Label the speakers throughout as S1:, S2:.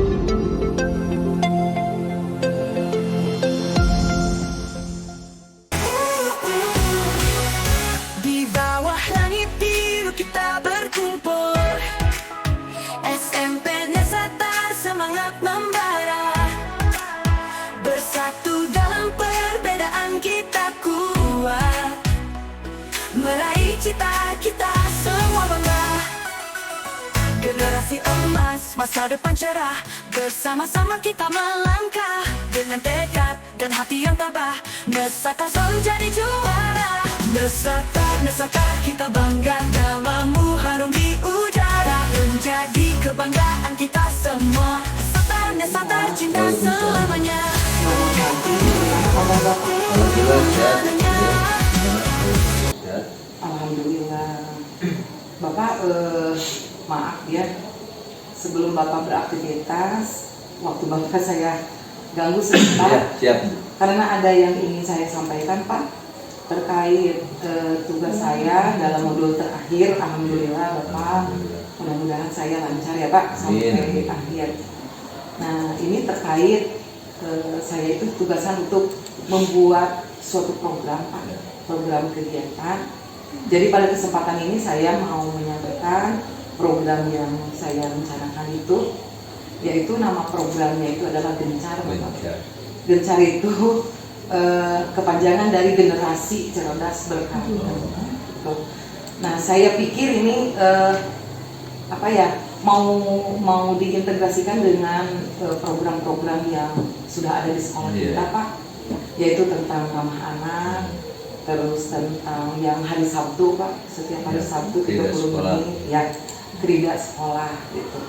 S1: Di bawah langit biru kita berkumpul, SMP Nesata semangat membara, bersatu dalam perbedaan kita kuat, meraih cita kita semua bangga. Generasi emas, masa depan cerah, bersama-sama kita melangkah, dengan tekad dan hati yang tabah, Nesata selalu jadi juara. Nesata, Nesata kita bangga, namamu harum di udara, menjadi kebanggaan kita semua. Nesata, Nesata cinta selamanya.
S2: Alhamdulillah. Bapak, maaf ya, sebelum Bapak beraktivitas, waktu Bapak saya ganggu sebentar.
S3: Ya, siap.
S2: Karena ada yang ingin saya sampaikan, Pak, terkait tugas saya dalam modul terakhir. Alhamdulillah Bapak, mudah-mudahan saya lancar ya Pak sampai akhir. Nah, ini terkait saya itu tugasan untuk membuat suatu program Pak, program kegiatan. Jadi pada kesempatan ini saya mau menyampaikan program yang saya rencanakan itu, yaitu nama programnya itu adalah Gencar Bapak. Gencar itu kepanjangan dari generasi cerdas berkarakter. Nah, saya pikir ini mau diintegrasikan dengan program-program yang sudah ada di sekolah kita Pak, yaitu tentang ramah anak, terus tentang yang hari Sabtu Pak, setiap hari Sabtu 30 menit ya, kerida sekolah gitu.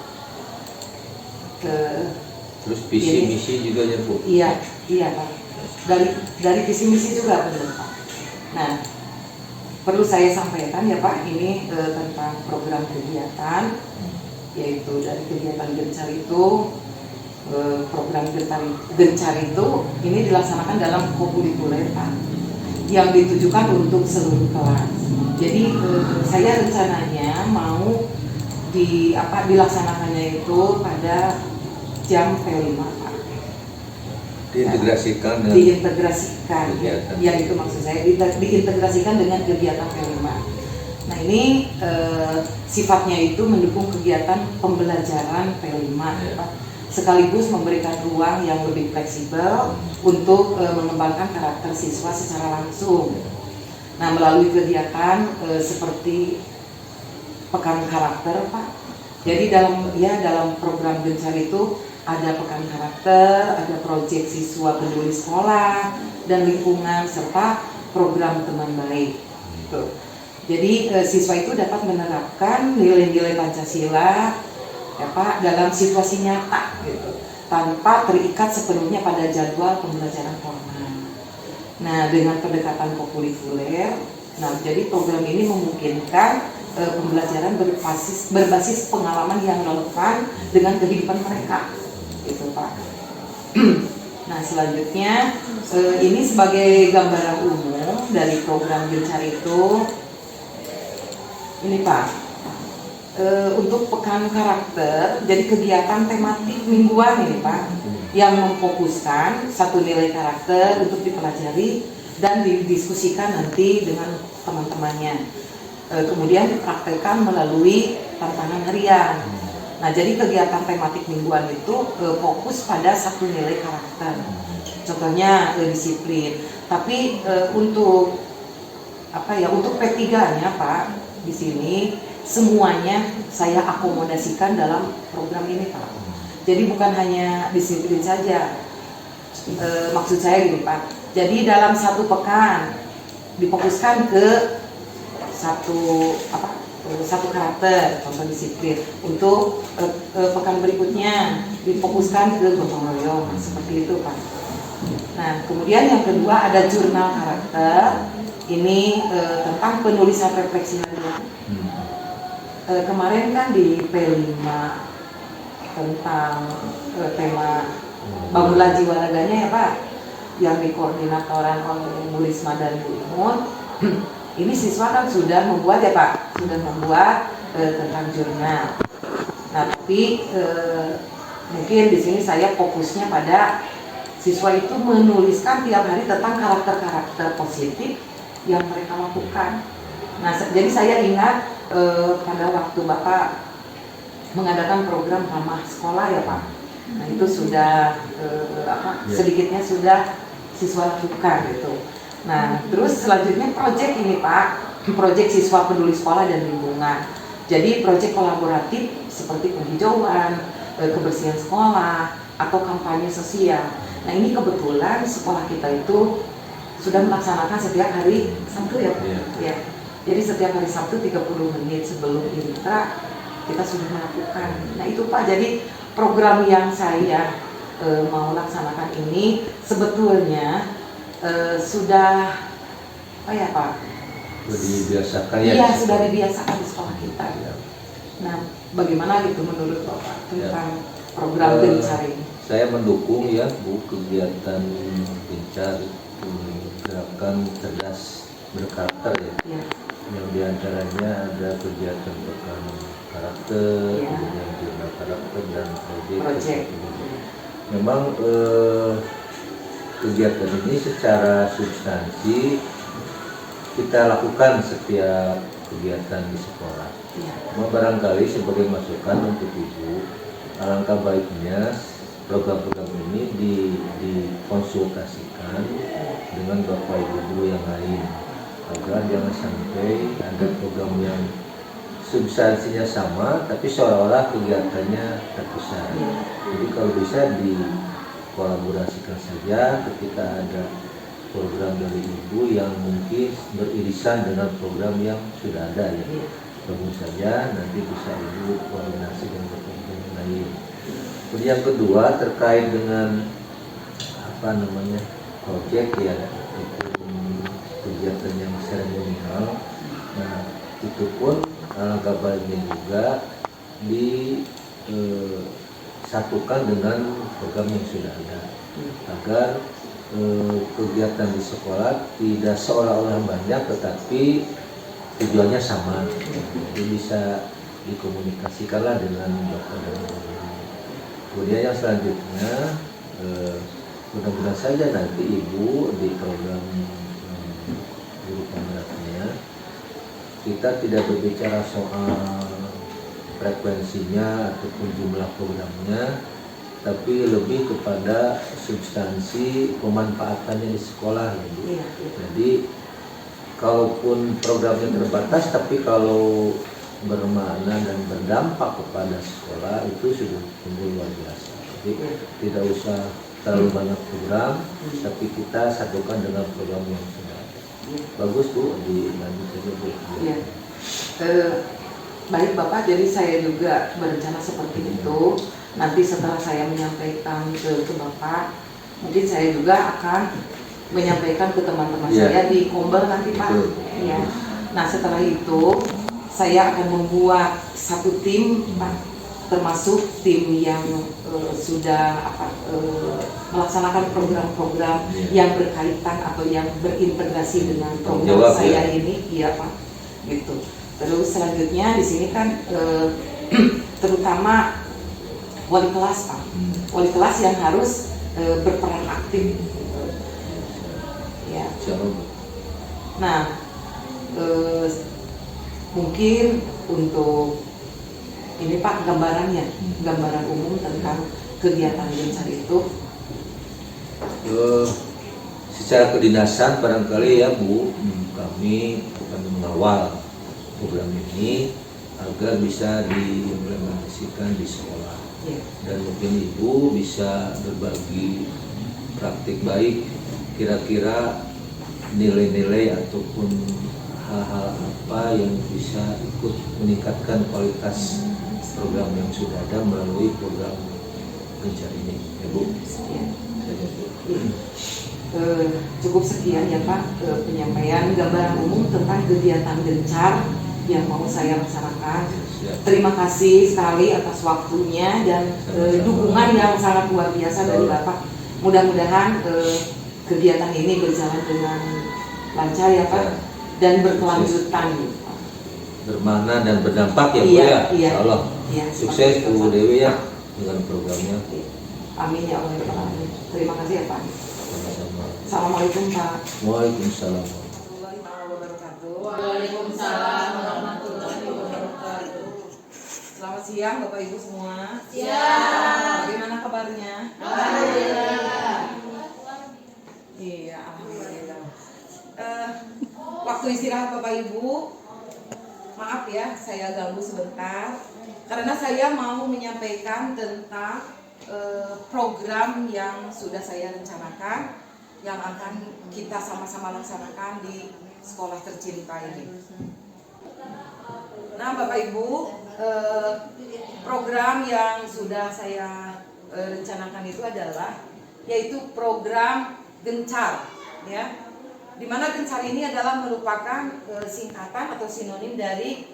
S3: Terus visi misi juga ya Bu?
S2: Iya Pak. Dari visi misi juga benar Pak. Nah, perlu saya sampaikan ya Pak, ini tentang program kegiatan, yaitu dari kegiatan Gencar itu, program Gencar itu ini dilaksanakan dalam kokurikuler Pak, yang ditujukan untuk seluruh kelas. Jadi saya rencananya mau dilaksanakannya itu pada jam P5 Pak.
S3: Diintegrasikan
S2: kegiatan. Ya itu maksud saya, diintegrasikan dengan kegiatan P5. Nah ini sifatnya itu mendukung kegiatan pembelajaran P5 Pak, sekaligus memberikan ruang yang lebih fleksibel untuk mengembangkan karakter siswa secara langsung. Nah, melalui kegiatan seperti pekan karakter Pak. Jadi dalam program Gencar itu ada pekan karakter, ada proyek siswa peduli sekolah dan lingkungan, serta program teman baik. Tuh. Jadi siswa itu dapat menerapkan nilai-nilai Pancasila ya Pak dalam situasi nyata gitu, tanpa terikat sepenuhnya pada jadwal pembelajaran formal. Nah, dengan pendekatan kokurikuler, jadi program ini memungkinkan pembelajaran berbasis pengalaman yang relevan dengan kehidupan mereka, gitu Pak. Nah, selanjutnya ini sebagai gambaran umum dari program Gencar itu, ini Pak, untuk pekan karakter, jadi kegiatan tematik mingguan ini Pak, yang memfokuskan satu nilai karakter untuk dipelajari dan didiskusikan nanti dengan teman-temannya. Kemudian dipraktekkan melalui tantangan harian. Nah, jadi kegiatan tematik mingguan itu fokus pada satu nilai karakter. Contohnya disiplin. Tapi untuk P3-nya Pak, di sini semuanya saya akomodasikan dalam program ini Pak. Jadi bukan hanya disiplin saja. Maksud saya gini Pak. Jadi dalam satu pekan difokuskan ke satu karakter, contoh disiplin. Untuk pekan berikutnya difokuskan ke gotong royong, seperti itu Pak. Nah, kemudian yang kedua ada jurnal karakter. Ini tentang penulisan refleksi harian. Kemarin kan di P5 tentang tema bangunlah jiwa raganya ya Pak, yang dikoordinatoran oleh Bu Risma dan Bu Imun. Ini siswa kan sudah membuat ya Pak, tentang jurnal. Nah, tapi mungkin di sini saya fokusnya pada siswa itu menuliskan tiap hari tentang karakter-karakter positif yang mereka lakukan. Nah, jadi saya ingat pada waktu Bapak mengadakan program ramah sekolah ya Pak. Nah itu sudah sedikitnya sudah siswa lakukan gitu. Nah terus selanjutnya proyek ini Pak, proyek siswa peduli sekolah dan lingkungan. Jadi proyek kolaboratif seperti penghijauan, kebersihan sekolah atau kampanye sosial. Nah ini kebetulan sekolah kita itu sudah melaksanakan setiap hari Sabtu ya Pak. Ya. Jadi setiap hari Sabtu 30 menit sebelum intra kita sudah melakukan. Nah itu Pak, jadi program yang saya mau laksanakan ini sebetulnya sudah apa ya Pak?
S3: Sudah dibiasakan ya?
S2: Iya, sudah dibiasakan di sekolah kita. Ya. Nah, bagaimana gitu menurut Bapak tentang program gencar ini?
S3: Saya mendukung ya Bu kegiatan gencar gerakan cerdas berkarakter ya. Ya. Yang diantaranya ada kegiatan pekan karakter, kemudian jurnal karakter dan proyek. Memang kegiatan ini secara substansi kita lakukan setiap kegiatan di sekolah. Cuma barangkali sebagai masukan untuk Ibu, alangkah baiknya program-program ini dikonsultasikan dengan Bapak Ibu guru yang lain, agar jangan sampai ada program yang substansinya sama tapi seolah-olah kegiatannya terpisah. Jadi kalau bisa dikolaborasikan saja ketika ada program dari Ibu yang mungkin beririsan dengan program yang sudah ada ya. Tentu saja nanti bisa Ibu koordinasi dengan program lain. Kemudian yang kedua terkait dengan proyek ya, itu kegiatan yang seremonial. Nah itu pun alangkah baiknya juga disatukan dengan program yang sudah ada, agar kegiatan di sekolah tidak seolah-olah banyak tetapi tujuannya sama. Jadi bisa dikomunikasikanlah dengan Bapak dan Ibu. Kemudian yang selanjutnya mudah-mudahan saja nanti Ibu di program guru penggeraknya kita tidak berbicara soal frekuensinya ataupun jumlah programnya, tapi lebih kepada substansi pemanfaatannya di sekolah. Jadi kalaupun programnya terbatas, tapi kalau bermakna dan berdampak kepada sekolah itu sudah luar biasa. Jadi tidak usah terlalu banyak program, tapi kita satukan dengan program yang sudah ada. Bagus Bu, dilanjut saja Bu.
S2: Ya. Baik Bapak, jadi saya juga berencana seperti itu. Nanti setelah saya menyampaikan ke Bapak, mungkin saya juga akan menyampaikan ke teman-teman saya di Komber nanti Pak. Ya. Nah setelah itu saya akan membuat satu tim Pak, termasuk tim yang sudah melaksanakan program-program yang berkaitan atau yang berintegrasi dengan program saya ini, iya Pak, gitu. Terus selanjutnya di sini kan terutama wali kelas Pak, wali kelas yang harus berperan aktif, ya. Nah, mungkin untuk ini Pak gambarannya, gambaran umum tentang kegiatan gencar itu.
S3: Secara kedinasan barangkali ya Bu, kami akan mengawal program ini agar bisa diimplementasikan di sekolah. Dan mungkin Ibu bisa berbagi praktik baik, kira-kira nilai-nilai ataupun hal-hal apa yang bisa ikut meningkatkan kualitas program yang sudah ada melalui program gencar ini, ya Bu.
S2: Cukup sekian ya Pak penyampaian gambaran umum tentang kegiatan gencar yang mau saya laksanakan. Terima kasih sekali atas waktunya dan dukungan yang sangat luar biasa dari Bapak. Mudah-mudahan kegiatan ini berjalan dengan lancar ya Pak, dan berkelanjutan.
S3: Bermakna dan berdampak ya Bu ya. Insya Allah. Sukses Bu Dewi ya. dengan programnya.
S2: Amin ya Allah ya Pak. Amin. Terima kasih ya Pak.
S3: Sama-sama.
S2: Assalamualaikum Pak.
S3: Waalaikumsalam.
S2: Waalaikumsalam warahmatullahi wabarakatuh. Selamat siang Bapak Ibu semua. Siang. Bagaimana kabarnya? Alhamdulillah. Iya, alhamdulillah. Waktu istirahat Bapak Ibu, maaf ya saya ganggu sebentar karena saya mau menyampaikan tentang program yang sudah saya rencanakan yang akan kita sama-sama laksanakan di sekolah tercinta ini. Nah Bapak Ibu, program yang sudah saya rencanakan itu adalah yaitu program Gencar, ya. Dimana Gencar ini adalah merupakan singkatan atau sinonim dari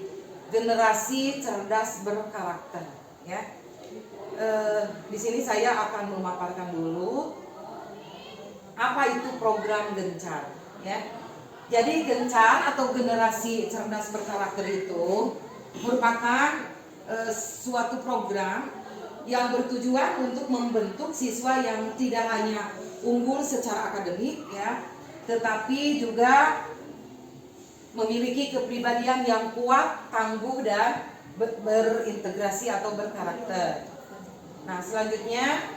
S2: generasi cerdas berkarakter, ya. Di sini saya akan memaparkan dulu apa itu program Gencar, ya. Jadi Gencar atau generasi cerdas berkarakter itu merupakan suatu program yang bertujuan untuk membentuk siswa yang tidak hanya unggul secara akademik, ya, tetapi juga memiliki kepribadian yang kuat, tangguh dan berintegrasi atau berkarakter. Nah, selanjutnya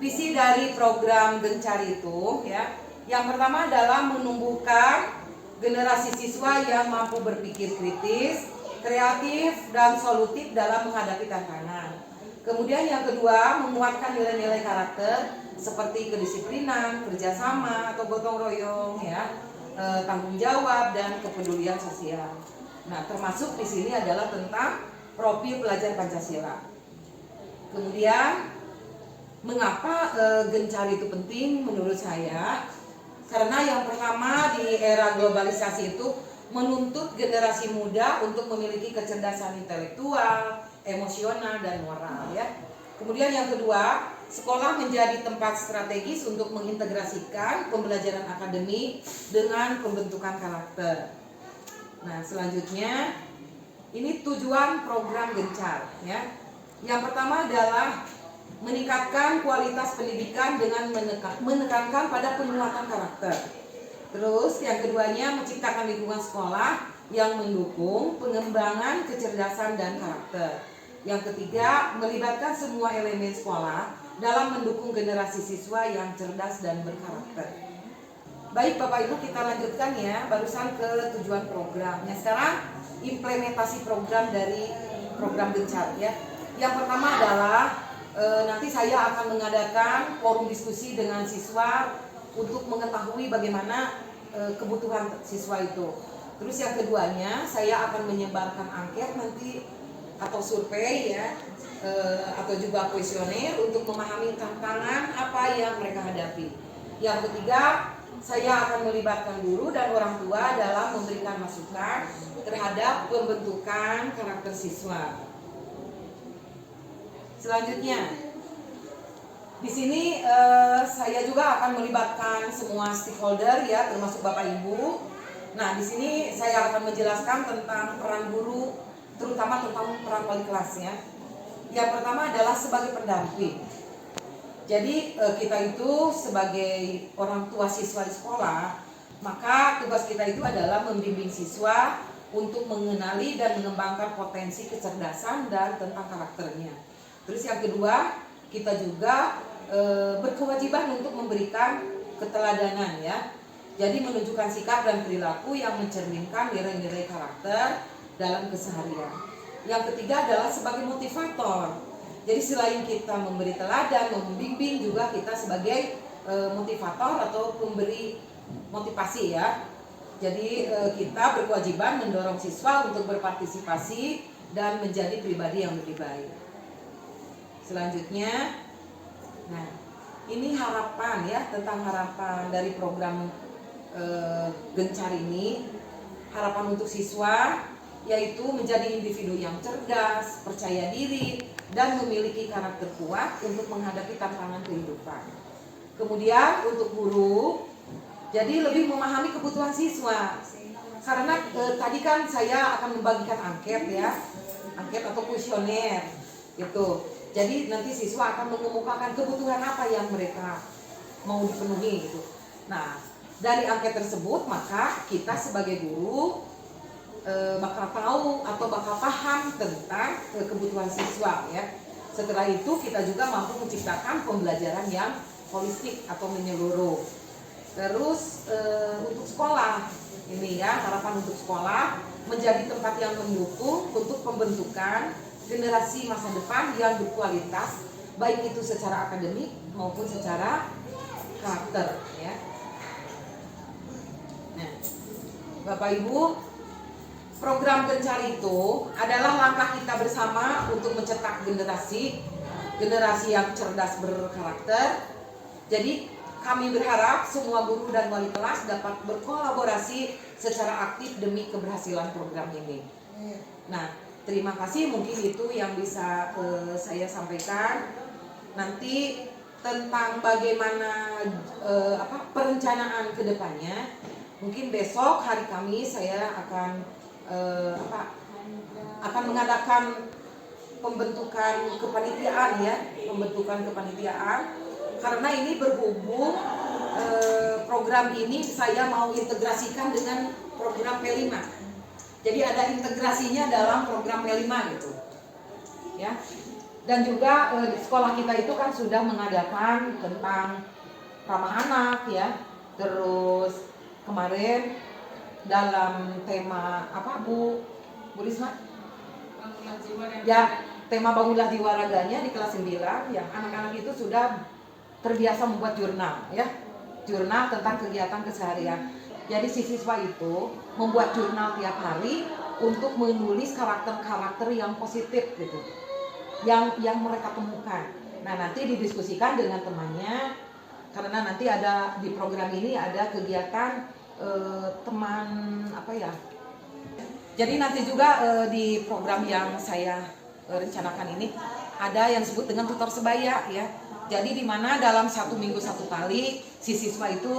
S2: visi dari program Gencar itu, ya, yang pertama adalah menumbuhkan generasi siswa yang mampu berpikir kritis, kreatif dan solutif dalam menghadapi tantangan. Kemudian yang kedua, menguatkan nilai-nilai karakter seperti kedisiplinan, kerjasama atau gotong royong, ya, tanggung jawab dan kepedulian sosial. Nah, termasuk di sini adalah tentang profil pelajar Pancasila. Kemudian mengapa Gencar itu penting menurut saya? Karena yang pertama di era globalisasi itu menuntut generasi muda untuk memiliki kecerdasan intelektual, emosional dan moral, ya. Kemudian yang kedua, sekolah menjadi tempat strategis untuk mengintegrasikan pembelajaran akademik dengan pembentukan karakter. Nah, selanjutnya ini tujuan program Gencar, ya. Yang pertama adalah meningkatkan kualitas pendidikan dengan menekankan pada penguatan karakter. Terus yang keduanya menciptakan lingkungan sekolah yang mendukung pengembangan kecerdasan dan karakter. Yang ketiga, melibatkan semua elemen sekolah dalam mendukung generasi siswa yang cerdas dan berkarakter. Baik Bapak Ibu, kita lanjutkan ya, barusan ke tujuan programnya. Sekarang implementasi program dari program Gencar, ya. Yang pertama adalah nanti saya akan mengadakan forum diskusi dengan siswa untuk mengetahui bagaimana kebutuhan siswa itu. Terus yang keduanya, saya akan menyebarkan angket nanti atau survei, ya, atau juga kuesioner untuk memahami tantangan apa yang mereka hadapi. Yang ketiga, saya akan melibatkan guru dan orang tua dalam memberikan masukan terhadap pembentukan karakter siswa. Selanjutnya, di sini saya juga akan melibatkan semua stakeholder, ya, termasuk Bapak Ibu. Nah, di sini saya akan menjelaskan tentang peran guru, terutama tentang peran wali kelas, ya. Yang pertama adalah sebagai pendamping. Jadi kita itu sebagai orang tua siswa di sekolah, maka tugas kita itu adalah membimbing siswa untuk mengenali dan mengembangkan potensi kecerdasan dan tentang karakternya. Terus yang kedua, kita juga berkewajiban untuk memberikan keteladanan, ya. Jadi menunjukkan sikap dan perilaku yang mencerminkan nilai-nilai karakter dalam keseharian. Yang ketiga adalah sebagai motivator. Jadi selain kita memberi teladan, membimbing, juga kita sebagai motivator atau pemberi motivasi, ya. Jadi kita berkewajiban mendorong siswa untuk berpartisipasi dan menjadi pribadi yang lebih baik. Selanjutnya, nah ini harapan, ya, tentang harapan dari program Gencar ini. Harapan untuk siswa yaitu menjadi individu yang cerdas, percaya diri, dan memiliki karakter kuat untuk menghadapi tantangan kehidupan. Kemudian untuk guru, jadi lebih memahami kebutuhan siswa. Karena tadi kan saya akan membagikan angket, ya, angket atau kuesioner, gitu. Jadi nanti siswa akan mengemukakan kebutuhan apa yang mereka mau dipenuhi gitu. Nah, dari angket tersebut maka kita sebagai guru bakal tahu atau bakal paham tentang kebutuhan siswa ya. Setelah itu kita juga mampu menciptakan pembelajaran yang holistik atau menyeluruh. Terus untuk sekolah ini ya, harapan untuk sekolah menjadi tempat yang mendukung untuk pembentukan generasi masa depan yang berkualitas, baik itu secara akademik maupun secara karakter ya. Nah, Bapak Ibu, program Gencar itu adalah langkah kita bersama untuk mencetak generasi yang cerdas berkarakter. Jadi kami berharap semua guru dan wali kelas dapat berkolaborasi secara aktif demi keberhasilan program ini. Nah, terima kasih, mungkin itu yang bisa saya sampaikan. Nanti tentang bagaimana perencanaan kedepannya, mungkin besok hari Kamis saya akan mengadakan pembentukan kepanitiaan ya, karena ini berhubung program ini saya mau integrasikan dengan program P5. Jadi ada integrasinya dalam program P5 gitu. Ya. Dan juga di sekolah kita itu kan sudah mengadakan tentang ramah anak ya. Terus kemarin dalam tema apa Bu Risma? Ya, tema bangunlah jiwa raganya di kelas 9 yang anak-anak itu sudah terbiasa membuat jurnal ya. Jurnal tentang kegiatan keseharian. Jadi si siswa itu membuat jurnal tiap hari untuk menulis karakter-karakter yang positif gitu. Yang mereka temukan. Nah, nanti didiskusikan dengan temannya karena nanti ada di program ini ada kegiatan teman apa ya. Jadi nanti juga di program yang saya rencanakan ini ada yang disebut dengan tutor sebaya ya. Jadi di mana dalam 1 minggu 1 kali si siswa itu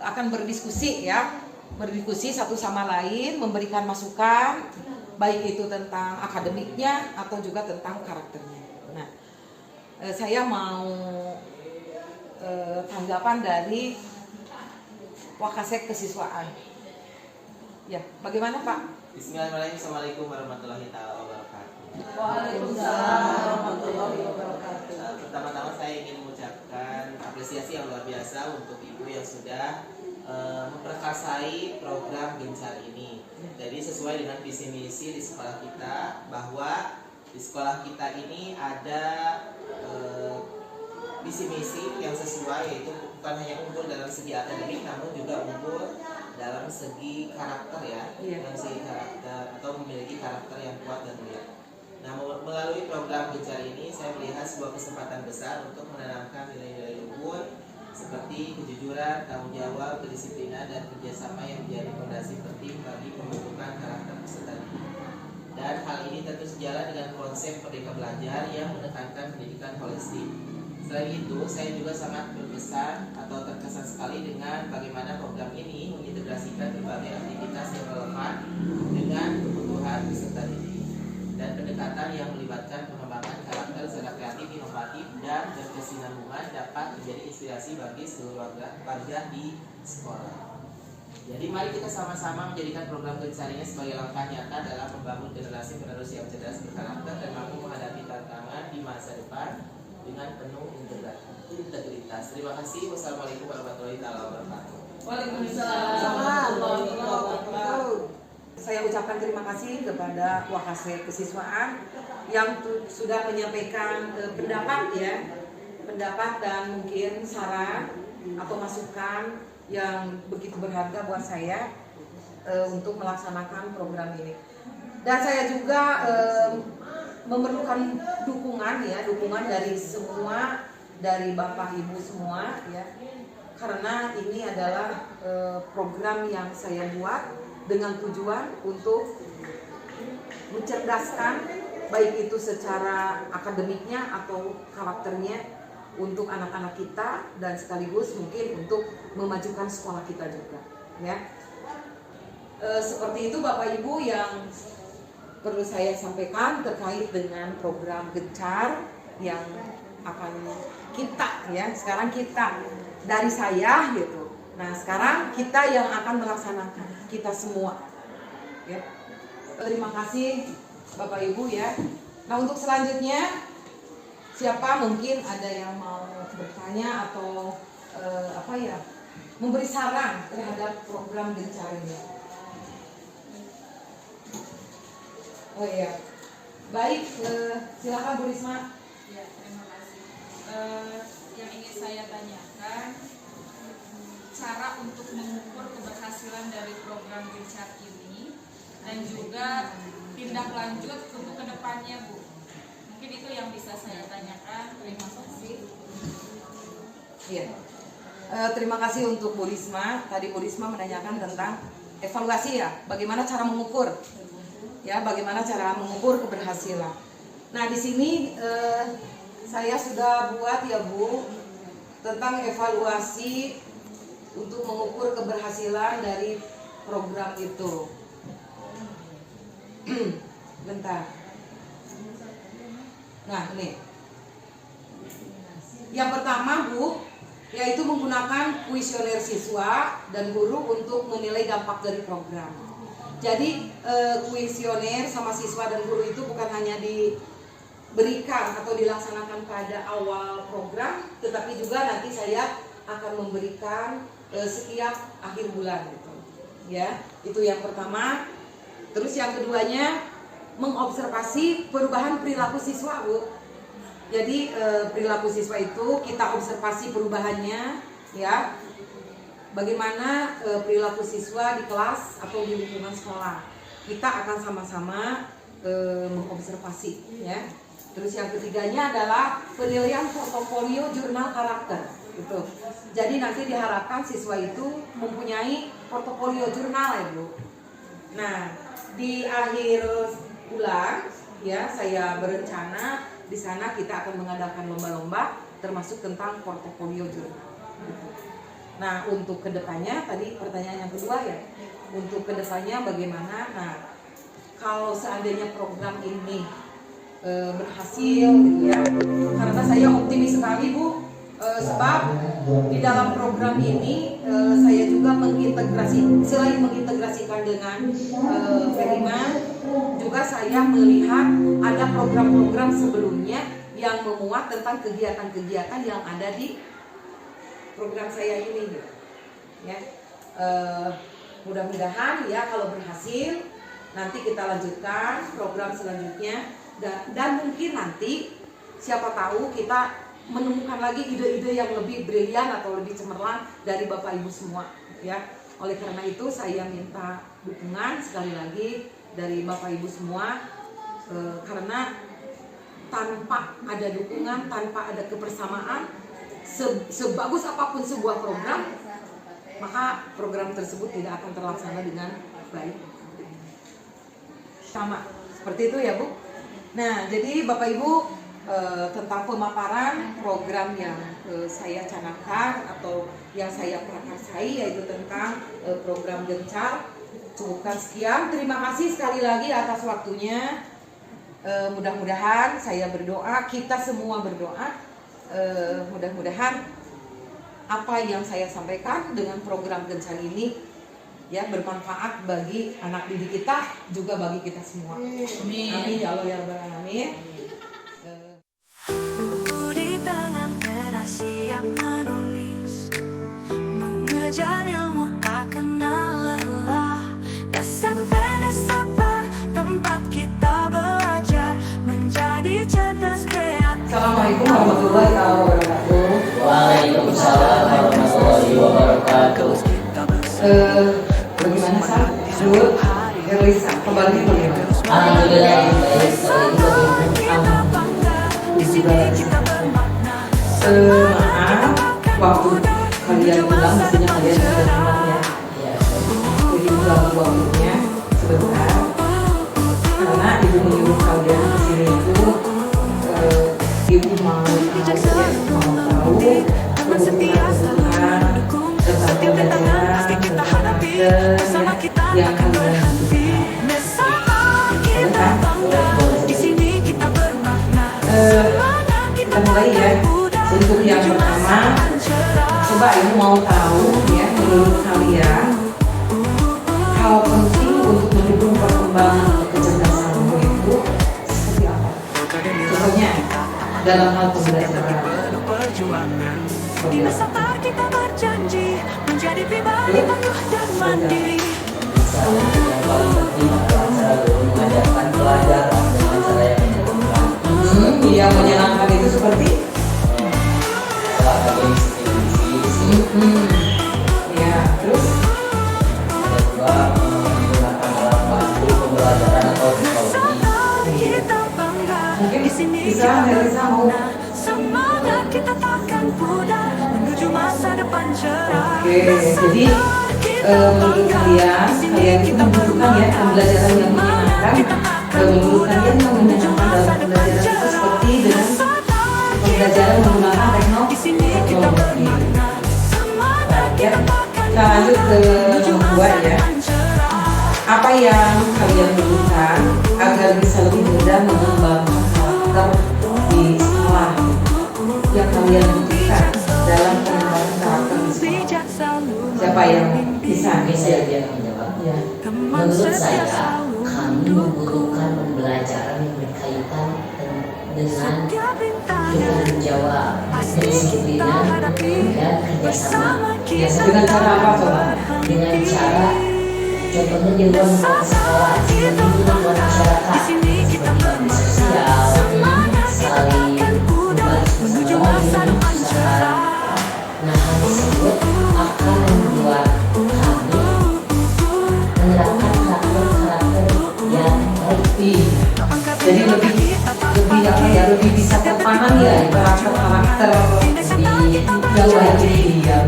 S2: akan berdiskusi ya, berdiskusi satu sama lain, memberikan masukan baik itu tentang akademiknya atau juga tentang karakternya. Nah, saya mau tanggapan dari Wakasek Kesiswaan. Ya, bagaimana Pak?
S4: Bismillahirrahmanirrahim. Assalamualaikum warahmatullahi wabarakatuh.
S2: Waalaikumsalam warahmatullahi wabarakatuh.
S4: Pertama-tama saya ingin mengucapkan apresiasi yang luar biasa untuk Ibu yang sudah memperkasai program Gencar ini. Jadi sesuai dengan visi misi di sekolah kita, bahwa di sekolah kita ini ada visi misi yang sesuai, yaitu bukan hanya unggul dalam segi akademik namun juga unggul dalam segi karakter ya, dalam segi karakter atau memiliki karakter yang kuat dan mulia. Nah, melalui program Gencar ini saya melihat sebuah kesempatan besar untuk menanamkan nilai-nilai luhur seperti kejujuran, tanggung jawab, kedisiplinan, dan kerjasama yang menjadi fondasi penting bagi pembentukan karakter peserta didik. Dan hal ini tentu sejalan dengan konsep Merdeka Belajar yang menekankan pendidikan holistik. Selain itu, saya juga sangat berkesan atau terkesan sekali dengan bagaimana program ini mengintegrasikan berbagai aktivitas yang relevan dengan kebutuhan peserta didik dan pendekatan yang melibatkan pengembangan karakter secara kreatif, inovatif, dan berkesinambungan dapat menjadi inspirasi bagi seluruh warga di sekolah. Jadi mari kita sama-sama menjadikan program Gencar ini sebagai langkah nyata dalam membangun generasi penerus yang cerdas berkarakter dan mampu menghadapi tantangan di masa depan dengan penuh integritas. Terima kasih. Wassalamualaikum warahmatullahi wabarakatuh.
S2: Waalaikumsalam warahmatullahi wabarakatuh. Saya ucapkan terima kasih kepada Wakasek Kesiswaan yang sudah menyampaikan pendapat dan mungkin saran atau masukan yang begitu berharga buat saya untuk melaksanakan program ini. Dan saya juga memerlukan dukungan dari semua, dari Bapak Ibu semua ya, karena ini adalah program yang saya buat dengan tujuan untuk mencerdaskan baik itu secara akademiknya atau karakternya untuk anak-anak kita dan sekaligus mungkin untuk memajukan sekolah kita juga ya. Seperti itu Bapak Ibu yang perlu saya sampaikan terkait dengan program Gencar yang akan kita ya, sekarang kita dari saya gitu. Nah, sekarang kita yang akan melaksanakan, kita semua. Ya. Terima kasih Bapak Ibu ya. Nah, untuk selanjutnya siapa mungkin ada yang mau bertanya atau memberi saran terhadap program Gencar ini. Oh iya, baik, silakan Bu Risma.
S5: Ya, terima kasih. Yang ingin saya tanyakan, cara untuk mengukur keberhasilan dari program Gencar ini dan juga tindak lanjut untuk kedepannya, Bu. Mungkin itu yang bisa saya tanyakan. Terima kasih.
S2: Iya. Terima kasih untuk Bu Risma. Tadi Bu Risma menanyakan tentang evaluasi ya, bagaimana cara mengukur. Ya, bagaimana cara mengukur keberhasilan. Nah, di sini saya sudah buat ya Bu tentang evaluasi untuk mengukur keberhasilan dari program itu. Bentar. Nah, ini. Yang pertama Bu, yaitu menggunakan kuesioner siswa dan guru untuk menilai dampak dari program. Jadi kuesioner sama siswa dan guru itu bukan hanya diberikan atau dilaksanakan pada awal program, tetapi juga nanti saya akan memberikan setiap akhir bulan gitu. Ya, itu yang pertama. Terus yang keduanya mengobservasi perubahan perilaku siswa, Bu. Jadi perilaku siswa itu kita observasi perubahannya ya. Bagaimana perilaku siswa di kelas atau di lingkungan sekolah. Kita akan sama-sama mengobservasi ya. Terus yang ketiganya adalah penilaian portofolio jurnal karakter gitu. Jadi nanti diharapkan siswa itu mempunyai portofolio jurnal ya Bu. Nah, di akhir bulan ya saya berencana di sana kita akan mengadakan lomba-lomba termasuk tentang portofolio jurnal. Gitu. Nah, untuk kedepannya tadi pertanyaan yang kedua ya, untuk kedepannya bagaimana? Nah, kalau seandainya program ini berhasil gitu ya, karena saya optimis sekali Bu, sebab di dalam program ini saya juga selain mengintegrasikan dengan Ferima, juga saya melihat ada program-program sebelumnya yang memuat tentang kegiatan-kegiatan yang ada di program saya ini gitu. Ya, mudah-mudahan ya kalau berhasil nanti kita lanjutkan program selanjutnya dan mungkin nanti siapa tahu kita menemukan lagi ide-ide yang lebih brilian atau lebih cemerlang dari Bapak Ibu semua ya. Oleh karena itu saya minta dukungan sekali lagi dari Bapak Ibu semua karena tanpa ada dukungan, tanpa ada kebersamaan, sebagus apapun sebuah program, maka program tersebut tidak akan terlaksana dengan baik. Sama seperti itu ya Bu. Nah, jadi Bapak Ibu tentang pemaparan program yang saya canangkan atau yang saya prakarsai yaitu tentang program Gencar. Cukupkan sekian. Terima kasih sekali lagi atas waktunya. Mudah-mudahan saya berdoa, kita semua berdoa. Mudah-mudahan apa yang saya sampaikan dengan program Gencar ini ya bermanfaat bagi anak didik kita juga bagi kita semua. Amin ya Allah ya Rabbal alamin.
S1: Di tangan merah siap menulis, mengejar ilmu tak kenal lelah. SMP sabar tempat kita belajar menjadi cerdas kreatif.
S2: Assalamualaikum warahmatullahi wabarakatuh.
S6: Waalaikumsalam warahmatullahi wabarakatuh.
S2: Bagaimana Sa? Dulu Elisa, kembali bagaimana?
S6: Alhamdulillah baik.
S2: Maaf, waktu kalian pulang mestinya kalian sudah pulang ya. Jadi ulang waktunya sebentar. Karena ibu menyuruh kalian kesini itu ibu mau tahu kebutuhan tentang pembelajaran tentang yang kalian butuhkan. Untuk yang pertama, coba Ibu mau tahu ya, menurut kalian hal penting untuk mendukung perkembangan kecerdasanmu itu seperti apa? Contohnya dalam hal pembelajaran.
S1: Bila saat kita berjanji menjadi pribadi tangguh dan mandiri.
S6: Yang paling penting adalah cara mengajarkan pelajaran dengan cara yang menyenangkan.
S2: Yang menyenangkan itu seperti
S6: Olahraga institusi,
S2: ya, terus
S6: ada juga menggunakan alat bantu pembelajaran atau teknologi.
S2: mungkin bisa Melisa mau.
S1: Semangat kita takkan pudar menuju masa depan cerah.
S2: Oke, jadi menurut kalian itu membutuhkan ya pembelajaran yang menyenangkan. Menurut kalian yang menyenangkan dalam pembelajaran itu seperti dengan pembelajaran menggunakan teknologi. Ya, kita lanjut ke nomor 2 ya. Apa yang kalian butuhkan agar bisa lebih mudah mengembangkan karakter di sekolah? Yang kalian butuhkan dalam pengembangan karakter di sekolah. Siapa yang bisa?
S6: Saya yang menjawab.
S2: Ya.
S6: Menurut saya, kami membutuhkan pembelajaran yang berkaitan dengan bertanggung jawab, kedisiplinan, dan kerjasama.
S2: Dengan cara apa coba?
S6: Dengan cara, contohnya di luar sekolah, dengan lingkungan masyarakat, seperti bakti sosial, saling membantu bersama, usaha. Nah, hal tersebut akan membuat kami menerapkan karakter-karakter yang baik.
S2: Jadi lebih apa ya, lebih bisa tertanam ya karakter di dalam diri ya.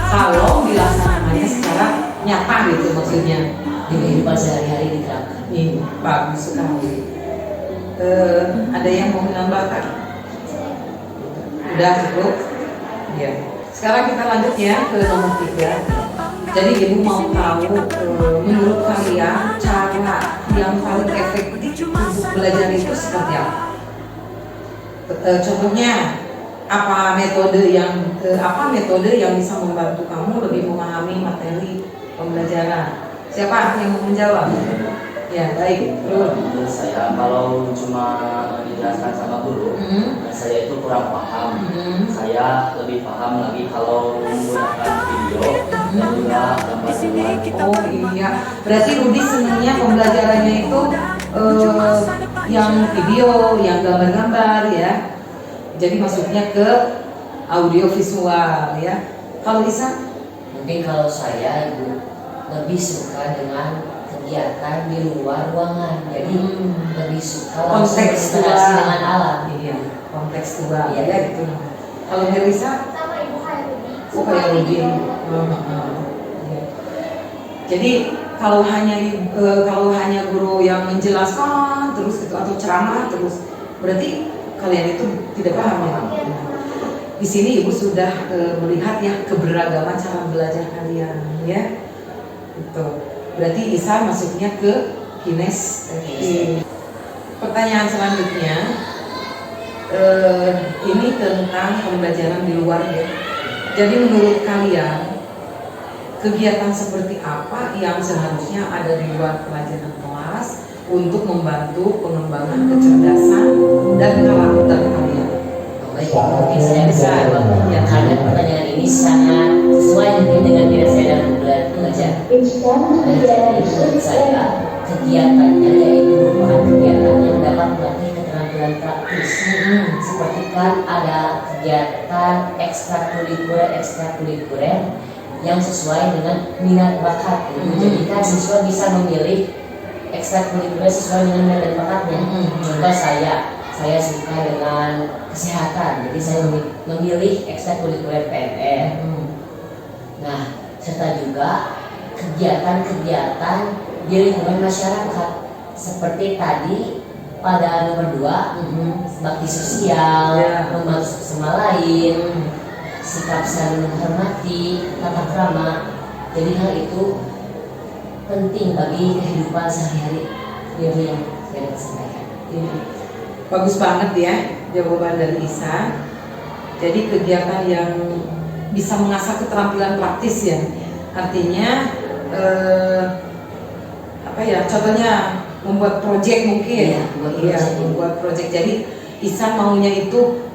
S2: Kalau dilaksanakannya secara nyata gitu maksudnya.
S6: Di kehidupan sehari-hari diterapkan.
S2: Ini bagus sekali. Ada yang mau menambahkan? Udah cukup? Ya. Sekarang kita lanjut ya ke nomor 3. Jadi Ibu mau tahu menurut kalian cara yang paling efektif untuk belajar itu seperti apa? Contohnya apa metode yang bisa membantu kamu lebih memahami materi pembelajaran? Siapa yang mau menjawab? Ya baik.
S6: Menurut saya kalau cuma dijelaskan sama guru, saya itu kurang paham. Saya lebih paham lagi kalau menggunakan video dan juga gambar-gambar.
S2: Oh iya, berarti Rudi senangnya pembelajarannya itu yang video, yang gambar-gambar ya. Jadi masuknya ke audio visual ya. Kalau Isa?
S6: Mungkin kalau saya Ibu lebih suka dengan kegiatan di luar ruangan, jadi lebih suka langsung berinteraksi dengan alam.
S2: Iya, kontekstual
S6: Iya.
S2: ya gitu. Kalau Melisa?
S7: Sama ibu kayak Rudi.
S2: Oh kayak Rudi. Iya. Jadi kalau hanya guru yang menjelaskan terus itu atau ceramah terus, berarti kalian itu tidak paham ya. Di sini Ibu sudah melihat ya keberagaman cara belajar kalian ya. Itu. Berarti Isa masuknya ke kinestetik. Pertanyaan selanjutnya ini tentang pembelajaran di luar ya. Jadi menurut kalian kegiatan seperti apa yang seharusnya ada di luar pelajaran kelas untuk membantu pengembangan kecerdasan dan karakter kalian?
S6: Baik, mungkin saya bisa jawab. Ya, karena pertanyaan ini sangat sesuai mungkin dengan minat saya dalam belajar. Jadi menurut saya kegiatannya yaitu merupakan kegiatan yang dapat melatih keterampilan praktis. Seperti kan ada kegiatan ekstrakurikuler yang sesuai dengan minat bakat. Jadi kan siswa bisa memilih ekstrakurikuler sesuai dengan minat dan bakatnya. Contoh saya suka dengan kesehatan, jadi saya memilih ekstrakurikuler PNR. Nah, serta juga kegiatan-kegiatan di lingkungan masyarakat seperti tadi pada nomor 2, bakti sosial, membantu sama lain, sikap saling menghormati, tata krama. Jadi hal itu penting bagi kehidupan sehari-hari. Itu yang saya sampaikan.
S2: Bagus banget ya jawaban dari Isa. Jadi kegiatan yang bisa mengasah keterampilan praktis ya. Artinya contohnya membuat proyek mungkin. Membuat proyek. Jadi Ihsan maunya itu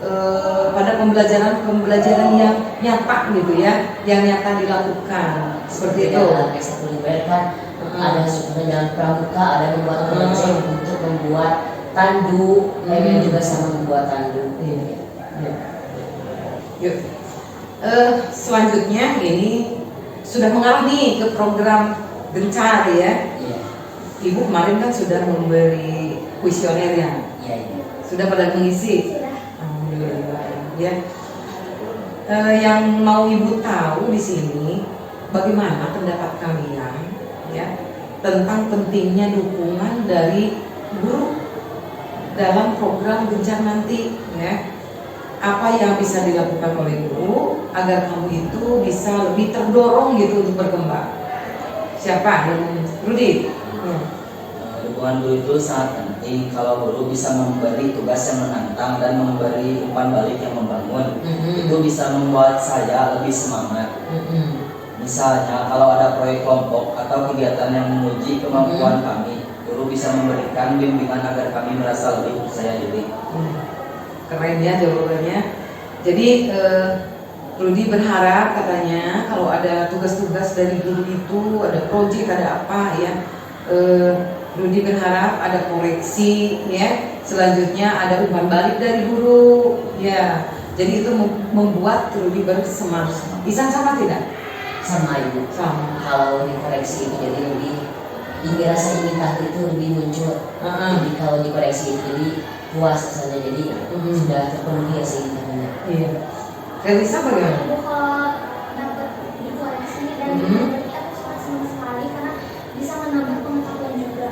S2: pada pembelajaran yang nyata gitu ya, yang nyata dilakukan seperti itu.
S6: Ekstrakurikuler kan ada sebenarnya dalam pramuka, ada membuat proyek untuk membuat tandu, pengen juga sama membuat tandu.
S2: Yuk. Selanjutnya ini sudah mengarah nih ke program Gencar ya. Ibu kemarin kan sudah memberi kuesioner ya. Sudah pada mengisi. Alhamdulillah ya. Yang mau ibu tahu di sini bagaimana pendapat kalian ya tentang pentingnya dukungan dari guru dalam program Gencar nanti ya. Apa yang bisa dilakukan oleh guru agar kamu itu bisa lebih terdorong gitu untuk berkembang. Siapa? Rudi.
S7: Dukungan guru itu sangat penting. Kalau guru bisa memberi tugas yang menantang dan memberi umpan balik yang membangun, itu bisa membuat saya lebih semangat. Misalnya kalau ada proyek kelompok atau kegiatan yang menguji kemampuan kami, guru bisa memberikan bimbingan agar kami merasa lebih percaya diri.
S2: Keren ya jawabannya. Jadi Rudi berharap katanya kalau ada tugas-tugas dari guru itu, ada proyek, ada apa ya, Rudi berharap ada koreksi ya, selanjutnya ada umpan balik dari guru ya. Jadi itu membuat Rudi bersemangat. Ihsan sama tidak?
S6: Sama ibu.
S2: Sama.
S6: Kalau dikoreksi itu jadi lebih rasa ingin tahu itu lebih muncul. Jadi kalau dikoreksi itu jadi puas rasanya, jadi sudah terpenuhi rasa ingin tahunya.
S2: Iya. Relisa bagaimana?
S8: Kalau dapat dikoreksi dan diberi aku sangat senang sekali karena bisa menambah pengetahuan juga.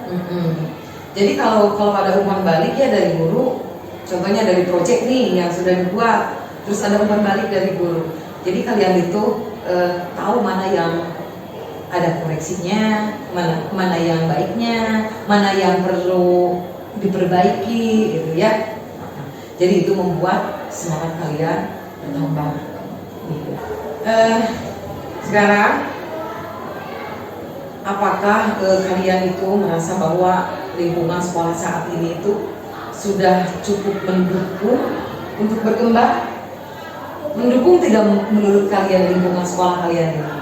S2: Jadi kalau ada umpan balik ya dari guru, contohnya dari proyek nih yang sudah dibuat, terus ada umpan balik dari guru. Jadi kalian itu tahu mana yang ada koreksinya, mana yang baiknya, mana yang perlu diperbaiki gitu ya. Jadi itu membuat semangat kalian bertambah. Sekarang apakah kalian itu merasa bahwa lingkungan sekolah saat ini itu sudah cukup mendukung untuk berkembang? Mendukung tidak menurut kalian lingkungan sekolah kalian ini?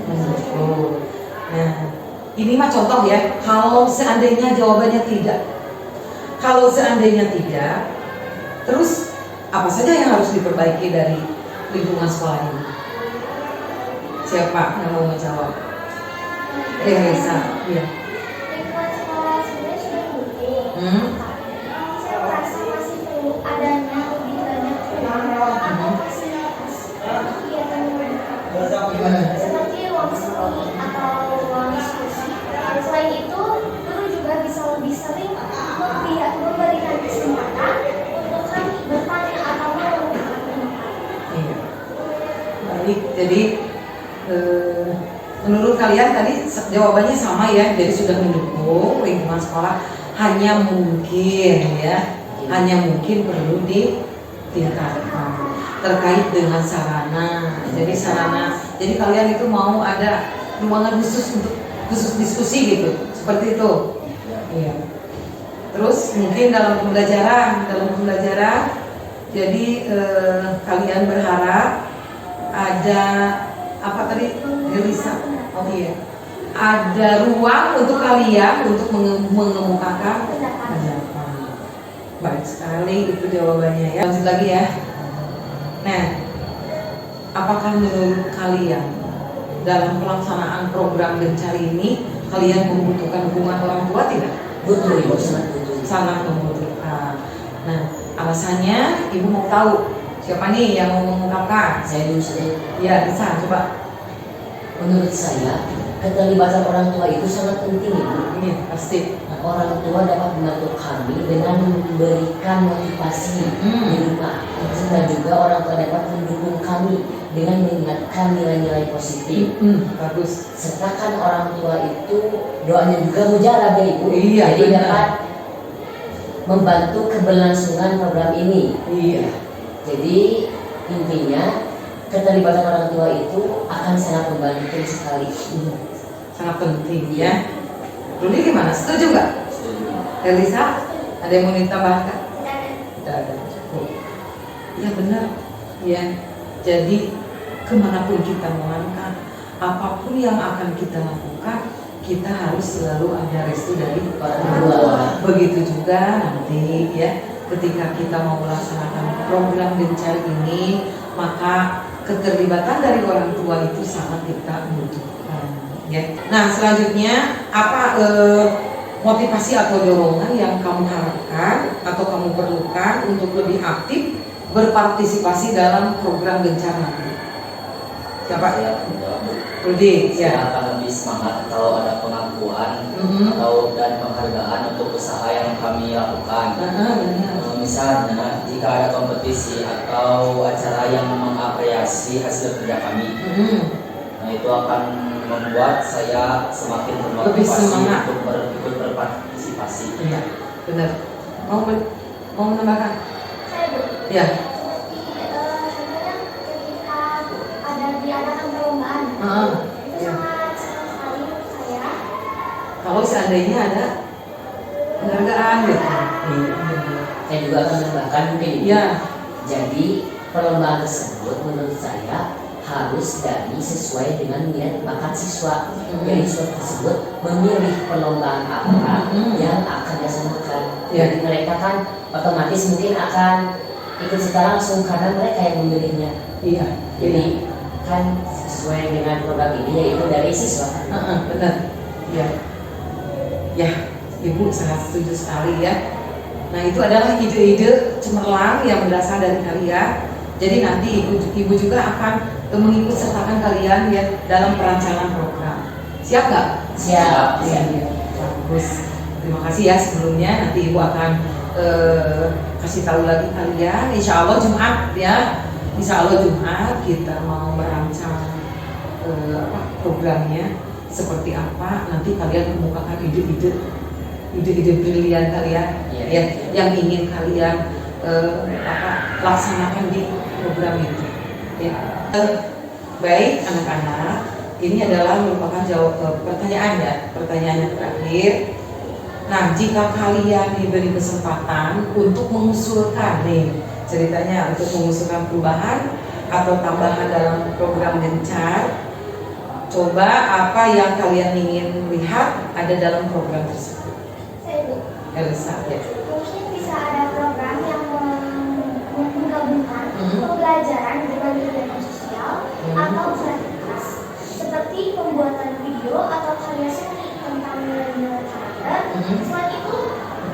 S2: Mendukung. Nah, ini mah contoh ya. Kalau seandainya jawabannya tidak, kalau seandainya tidak, terus apa saja yang harus diperbaiki dari lingkungan sekolah ini? Siapa yang mau menjawab? Reza, iya.
S8: Lingkungan sekolah sebenarnya sudah mendukung. Saya merasa masih perlu adanya lebih banyak atau fasilitas kegiatan seperti ruang seni atau ruang diskusi. Selain itu, guru juga bisa lebih sering memberikan kesempatan untuk kami bertanya atau mengumpulkan.
S2: Iya. Baik, jadi menurut kalian tadi jawabannya sama ya, jadi sudah mendukung lingkungan sekolah, hanya mungkin ya, hanya mungkin perlu ditingkatkan terkait dengan sarana. Jadi sarana, jadi kalian itu mau ada ruangan khusus untuk khusus diskusi gitu, seperti itu. Iya. Terus mungkin dalam pembelajaran, jadi kalian berharap ada apa tadi? Relisa. Oh iya. Ada ruang untuk kalian untuk mengemukakan pendapat. Baik sekali itu jawabannya ya. Lanjut lagi ya. Nah, apakah menurut kalian dalam pelaksanaan program Gencar ini kalian membutuhkan dukungan orang tua tidak?
S6: Butuh, ibu sangat butuh.
S2: Sangat membutuhkan. Nah, alasannya ibu mau tahu siapa nih yang mau mengungkapkan?
S6: Saya dulu saja.
S2: Ya, bisa coba.
S6: Menurut saya, keterlibatan orang tua itu sangat penting, ibu.
S2: Ini pasti.
S6: Nah, orang tua dapat membantu kami dengan memberikan motivasi di rumah, dan juga orang tua dapat mendukung kami dengan mengingatkan nilai-nilai positif.
S2: Bagus.
S6: Serta kan orang tua itu doanya juga mujarab ya ibu.
S2: Iya,
S6: jadi
S2: benar.
S6: dapat membantu keberlangsungan program ini.
S2: Iya.
S6: Jadi intinya keterlibatan orang tua itu akan sangat membantu sekali.
S2: Sangat penting ya. Rudi gimana? Setuju nggak? Elisa, ada yang mau ditambahkan? Tidak ada. Cukup. Ya benar. Ya. Jadi kemanapun kita melangkah, apapun yang akan kita lakukan, kita harus selalu ada restu dari orang tua. Begitu juga nanti ya, ketika kita mau melaksanakan program Gencar ini, maka keterlibatan dari orang tua itu sangat kita butuhkan. Ya. Nah selanjutnya apa motivasi atau dorongan yang kamu harapkan atau kamu perlukan untuk lebih aktif berpartisipasi dalam program Gencar nanti? Siapa? Rudi.
S7: Saya
S2: Ya.
S7: akan lebih semangat kalau ada pengakuan atau dan penghargaan untuk usaha yang kami lakukan. Misalnya jika ada kompetisi atau acara yang mengapresiasi hasil kerja kami, nah itu akan membuat saya semakin termotivasi untuk ikut berpartisipasi.
S2: Iya, benar. Mau menambahkan? Ya.
S8: Contohnya ketika ada diadakan perlombaan, itu
S2: Ya.
S8: sangat senang sekali untuk saya.
S2: Kalau seandainya ada penghargaan gitu.
S6: Saya juga akan menambahkan mungkin ini.
S2: Ya.
S6: Jadi perlombaan tersebut menurut saya harus dari sesuai dengan minat bakat siswa. Jadi siswa tersebut memilih perlombaan apa yang akan dilaksanakan.
S2: Ya.
S6: Jadi mereka kan otomatis mungkin akan ikut serta langsung karena mereka yang memilihnya.
S2: Iya.
S6: Jadi kan sesuai dengan program ini yaitu dari siswa.
S2: Benar. Ya. Ya, Ibu sangat setuju sekali ya. Nah itu adalah ide-ide cemerlang yang berasal dari kalian. Jadi nanti ibu juga akan mengikut sertakan kalian ya dalam perancangan program. Siap nggak?
S6: Siap.
S2: Ya. Bagus. Terima kasih ya sebelumnya. Nanti ibu akan kasih tahu lagi kalian. Insya Allah Jumat ya. Insya Allah Jumat kita mau merancang programnya seperti apa. Nanti kalian kemukakan ide-ide brilian kalian ya, yang ingin kalian laksanakan di program itu ya. Baik anak-anak, ini adalah merupakan pertanyaan yang terakhir. Nah jika kalian diberi kesempatan untuk mengusulkan nih ceritanya untuk mengusulkan perubahan atau tambahan dalam program Gencar, coba apa yang kalian ingin lihat ada dalam program tersebut? Elsa ya.
S8: Mungkin bisa ada program yang menggabungkan pembelajaran dengan kegiatan sosial atau kreativitas seperti pembuatan video atau karya seni tentang nilai-nilai karakter. Selain itu,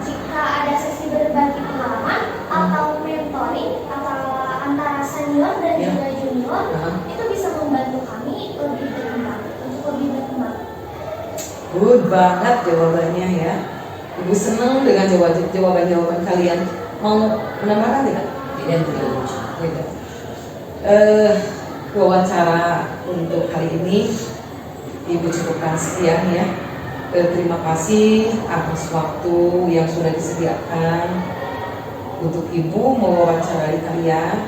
S8: jika ada sesi berbagi pengalaman atau mentoring antara senior dan juga junior, itu bisa membantu kami lebih berkembang, untuk lebih berkembang.
S2: Good banget jawabannya ya. Ibu senang dengan jawaban kalian. Mau menambahkan tidak? Tidak. Wawancara untuk hari ini Ibu cukupkan sekian ya. Terima kasih atas waktu yang sudah disediakan untuk Ibu mewawancarai kalian.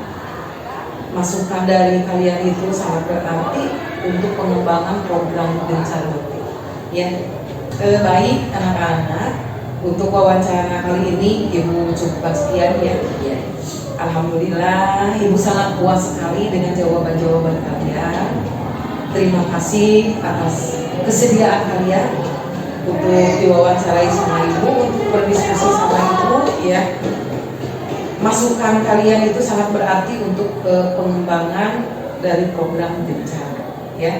S2: Masukan dari kalian itu sangat berarti untuk pengembangan program Gencar nanti. Ya, baik anak-anak. Untuk wawancara kali ini Ibu cukupkan sekian ya. Alhamdulillah Ibu sangat puas sekali dengan jawaban-jawaban kalian. Terima kasih atas kesediaan kalian untuk diwawancarai sama Ibu, untuk berdiskusi sama Ibu ya. Masukan kalian itu sangat berarti untuk pengembangan dari program Gencar ya.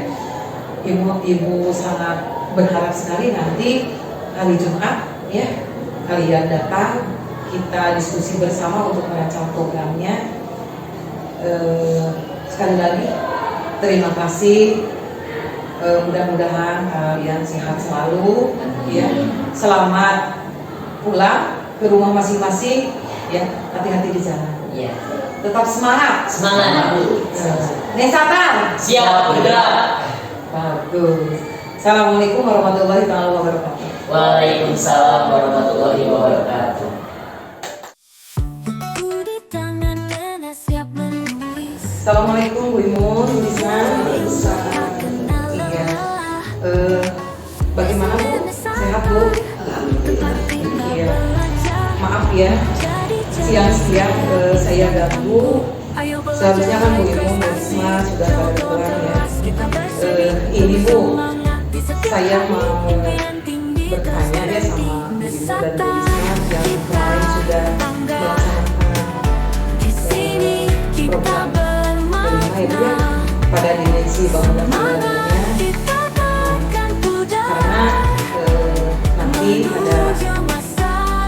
S2: Ibu sangat berharap sekali nanti hari Jumat ya kalian datang, kita diskusi bersama untuk merancang programnya. Sekali lagi terima kasih. Mudah-mudahan kalian sehat selalu ya. Selamat pulang ke rumah masing-masing ya. Hati-hati di jalan ya. Tetap semangat. Nesatar
S6: Siap bergerak.
S2: Bagus. Assalamualaikum warahmatullahi wabarakatuh.
S6: Waalaikumsalam warahmatullahi wabarakatuh.
S1: Di tangan nenek siap menulis
S2: Assalamualaikum Bu Imun, Bu Risma. Iya. Bagaimana Bu? Sehat Bu? Iya. Maaf ya, siang-siang saya ganggu. Seharusnya kan Bu Imun, Bu Risma sudah pada pulang ya. Ini Bu, saya mau bertanya ya sama Bu Imun dan Bu Risma yang kemarin sudah melaksanakan program kelima itu ya pada dimensi bangunan bangunannya, karena nanti ada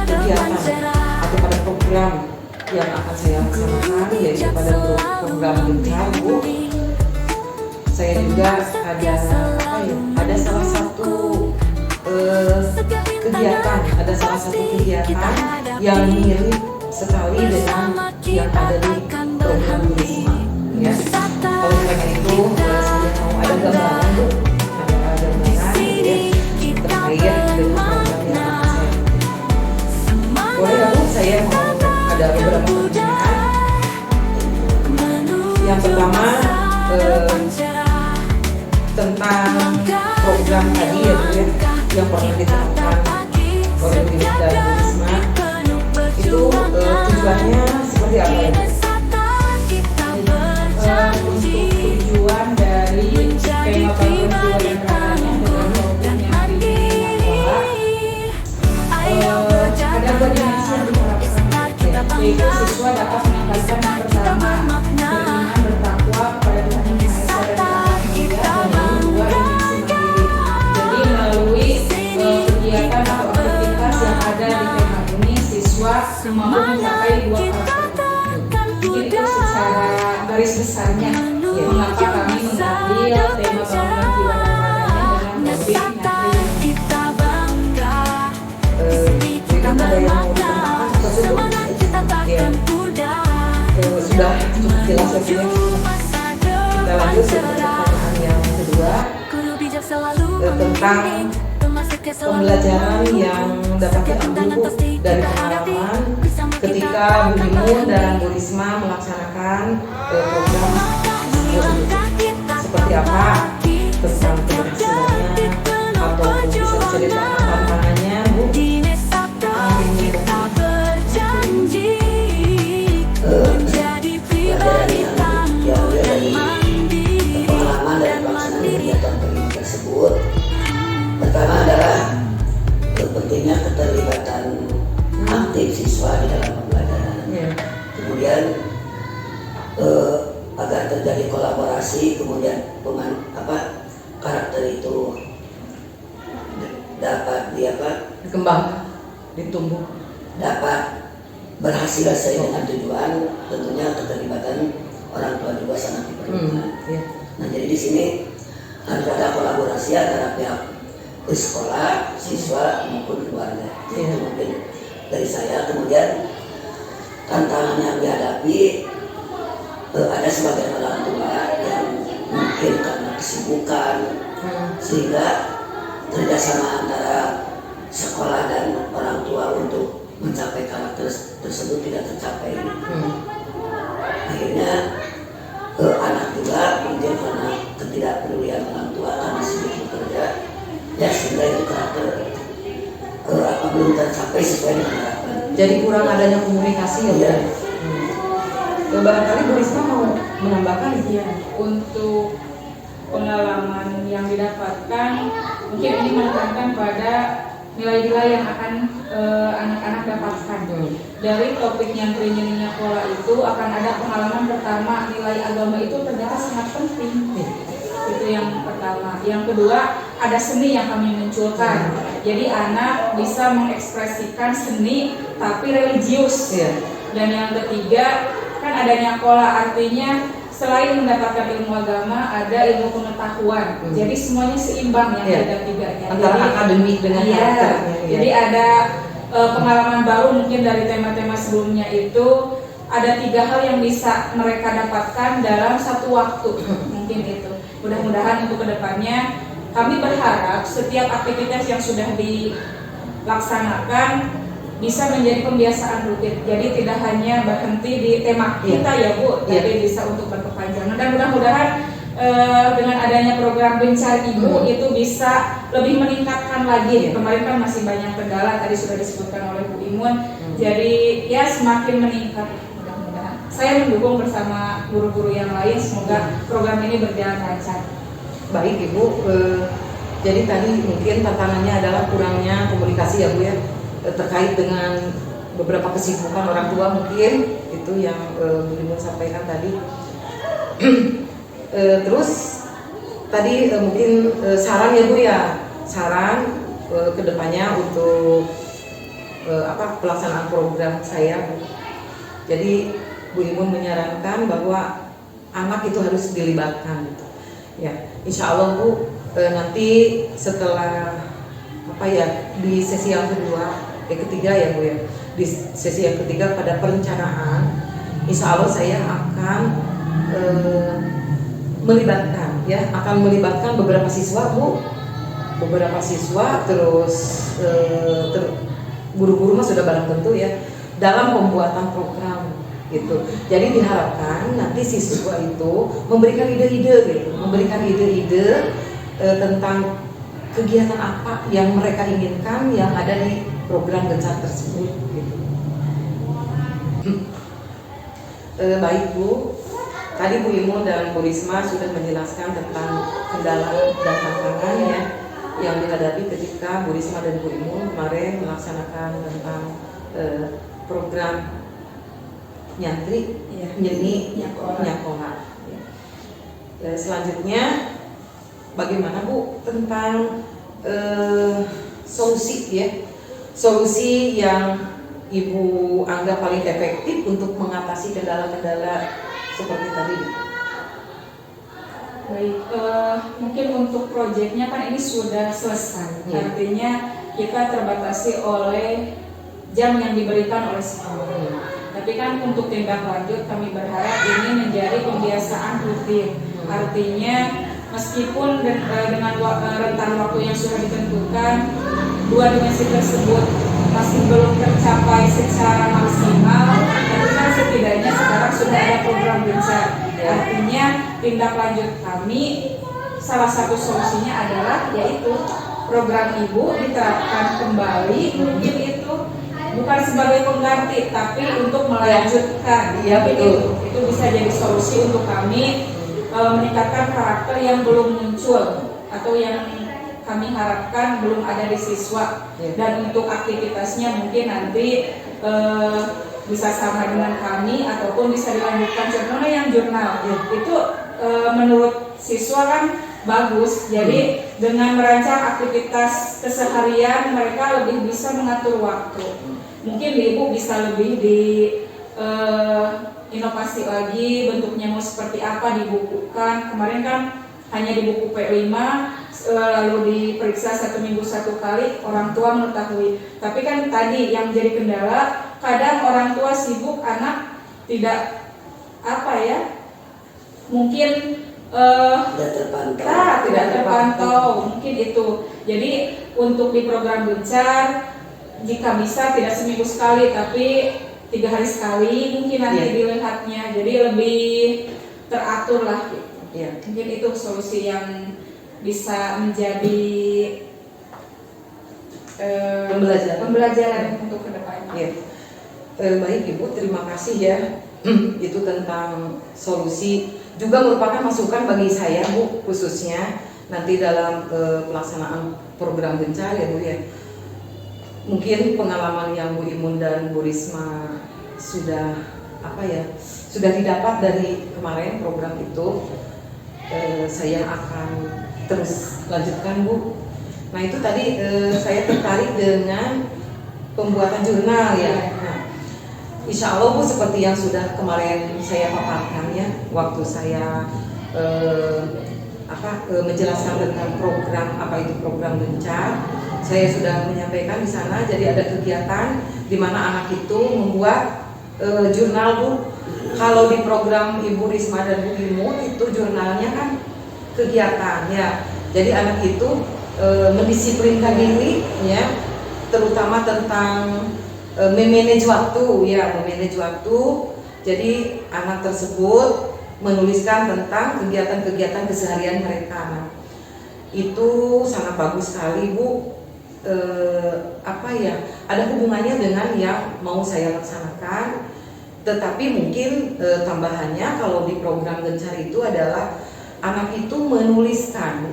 S2: kegiatan atau pada program yang akan saya laksanakan, yaitu pada program gencar Bu. Saya juga ada ada salah satu kegiatan yang mirip sekali dengan yang ada di program Risma ya. Oleh karena itu saya mau ada gambaran Bu, ada gambaran ya terkait dengan program yang akan saya. Boleh ya Bu, saya mau ada beberapa pertanyaan. Yang pertama tentang program tadi ya Bu ya, yang pernah diterapkan oleh Bu dan Bu Risma, itu tujuannya seperti apa ya Bu?
S5: Untuk tujuan dari tema bangun jiwa dan raganya dengan program yang sekolah, ada berdimensi yang diharapkan, yaitu siswa dapat meningkatkan yang pertama beriman bertakwa kepada Tuhan Yang Maha Esa dan yang kedua dimensi mandiri. Jadi melalui kegiatan atau aktivitas yang ada di tema ini, siswa mampu mencapai dua karakter itu. Mungkin itu secara garis besarnya ya, mengapa kami mengambil tema bangunan jiwa dan raganya dengan motif
S2: Berikan ada yang mau ditambahkan atau cukup? Ya. Sudah cukup jelas ya Bu ya. Kita lanjut ke pertanyaan yang kedua tentang pembelajaran yang dapat diambil Bu dari pengalaman ketika Bu Imun dan Bu Risma melaksanakan program seperti apa, tentang keberhasilannya atau bisa diceritakan tantangannya Bu.
S9: Pengalaman dari pelaksanaan kegiatan pendidikan tersebut, pertama adalah pentingnya keterlibatan aktif siswa di dalam pembelajaran. Kemudian agar terjadi kolaborasi, kemudian karakter itu dapat
S2: Berkembang, ditumbuh,
S9: dapat berhasil sesuai dengan tujuan. Tentunya keterlibatan orang tua juga sangat diperlukan. Nah, jadi di sini harus ada kolaborasi antara pihak sekolah, siswa maupun keluarga. Itu mungkin dari saya. Kemudian tantangan yang dihadapi, ada sebagian orang tua yang mungkin karena kesibukan sehingga kerjasama antara sekolah dan orang tua untuk mencapai karakter tersebut tidak tercapai. Akhirnya anak juga mungkin karena ketidakpedulian orang tua karena sibuk bekerja, ya sehingga itu karakter belum tercapai sesuai dengan harapan.
S2: Jadi kurang adanya komunikasi ya. Barangkali Bu Risma mau menambahkan
S5: ya, untuk pengalaman yang didapatkan, mungkin ini menekankan pada nilai-nilai yang akan anak-anak dapatkan. Dari topik yang training pola itu akan ada pengalaman pertama, nilai agama itu ternyata sangat penting. Itu yang pertama. Yang kedua, ada seni yang kami munculkan. Jadi anak bisa mengekspresikan seni tapi religius. Dan yang ketiga, kan adanya pola, artinya selain mendapatkan ilmu agama, ada ilmu pengetahuan. Jadi semuanya seimbang yang tiga-tiganya.
S2: Antara akademik dengan karakternya.
S5: Jadi ada pengalaman baru mungkin dari tema-tema sebelumnya itu, ada 3 hal yang bisa mereka dapatkan dalam satu waktu. Mungkin itu. Mudah-mudahan untuk kedepannya kami berharap setiap aktivitas yang sudah dilaksanakan bisa menjadi pembiasaan rutin. Jadi tidak hanya berhenti di tema kita ya Bu, tapi bisa untuk berkepanjangan. Dan mudah-mudahan dengan adanya program Gencar Ibu itu bisa lebih meningkatkan lagi. Kemarin kan masih banyak kendala, tadi sudah disebutkan oleh Bu Imun. Jadi ya semakin meningkat. Mudah-mudahan. Saya mendukung bersama guru-guru yang lain. Semoga program ini berjalan lancar.
S2: Baik Ibu, jadi tadi mungkin tantangannya adalah kurangnya komunikasi ya Bu ya, terkait dengan beberapa kesibukan orang tua mungkin itu yang Bu Imun sampaikan tadi. Terus tadi mungkin saran ya Bu ya, saran kedepannya untuk pelaksanaan program saya. Jadi Bu Imun menyarankan bahwa anak itu harus dilibatkan. Ya, insya Allah Bu, nanti setelah di sesi yang ketiga ya Bu ya, di sesi yang ketiga pada perencanaan, insya Allah saya akan melibatkan beberapa siswa Bu, terus guru-guru mah sudah barang tentu ya dalam pembuatan program gitu. Jadi diharapkan nanti siswa itu memberikan ide-ide tentang kegiatan apa yang mereka inginkan yang ada di program Gencar tersebut gitu. Baik Bu, tadi Bu Imun dan Bu Risma sudah menjelaskan tentang kendala dan tantangan ya yang dihadapi ketika Bu Risma dan Bu Imun kemarin melaksanakan tentang program nyantri nyeni nyakola. Selanjutnya bagaimana Bu tentang solusi yang Ibu anggap paling efektif untuk mengatasi kendala-kendala seperti tadi?
S5: Baik, mungkin untuk proyeknya kan ini sudah selesai, artinya kita terbatasi oleh jam yang diberikan oleh sekolah. Tapi kan untuk tindak lanjut kami berharap ini menjadi pembiasaan rutin. Artinya meskipun dengan rentan waktu yang sudah ditentukan, dua dimensi tersebut masih belum tercapai secara maksimal, tapi kan setidaknya sekarang sudah ada program Gencar. Artinya tindak lanjut kami salah satu solusinya adalah yaitu program Ibu diterapkan kembali, mungkin itu bukan sebagai pengganti tapi untuk melanjutkan.
S2: Ya betul.
S5: Itu bisa jadi solusi untuk kami meningkatkan karakter yang belum muncul atau yang kami harapkan belum ada di siswa. Dan untuk aktivitasnya mungkin nanti bisa sama dengan kami ataupun bisa dilanjutkan contohnya yang jurnal. Itu menurut siswa kan bagus. Jadi dengan merancang aktivitas keseharian mereka lebih bisa mengatur waktu. Mungkin Ibu bisa lebih di inovasi lagi, bentuknya mau seperti apa dibukukan. Kemarin kan hanya di buku P5, lalu diperiksa 1 minggu 1 kali, orang tua mengetahui. Tapi kan tadi yang jadi kendala, kadang orang tua sibuk, anak tidak mungkin tidak terpantau, mungkin itu. Jadi untuk di program Gencar, jika bisa tidak seminggu sekali, tapi 3 hari sekali mungkin nanti dilihatnya, jadi lebih teratur lah gitu. Mungkin itu solusi yang bisa menjadi pembelajaran untuk kedepannya.
S2: Baik Ibu, terima kasih ya. Itu tentang solusi juga merupakan masukan bagi saya Bu, khususnya nanti dalam pelaksanaan program Gencar ya Bu ya. Mungkin pengalaman yang Bu Imun dan Bu Risma sudah didapat dari kemarin program itu, saya akan terus lanjutkan Bu. Nah itu tadi saya tertarik dengan pembuatan jurnal ya. Nah, insya Allah Bu, seperti yang sudah kemarin saya paparkan ya, waktu saya menjelaskan tentang program program Gencar, saya sudah menyampaikan di sana. Jadi ada kegiatan di mana anak itu membuat jurnal Bu. Kalau di program Ibu Risma dan Bu Imun itu jurnalnya kan kegiatan ya. Jadi anak itu mendisiplinkan diri ya, terutama tentang memanage waktu ya, memanage waktu. Jadi anak tersebut menuliskan tentang kegiatan-kegiatan keseharian mereka. Nah, itu sangat bagus sekali Bu. Ada hubungannya dengan yang mau saya laksanakan. Tetapi mungkin tambahannya kalau di program Gencar itu adalah anak itu menuliskan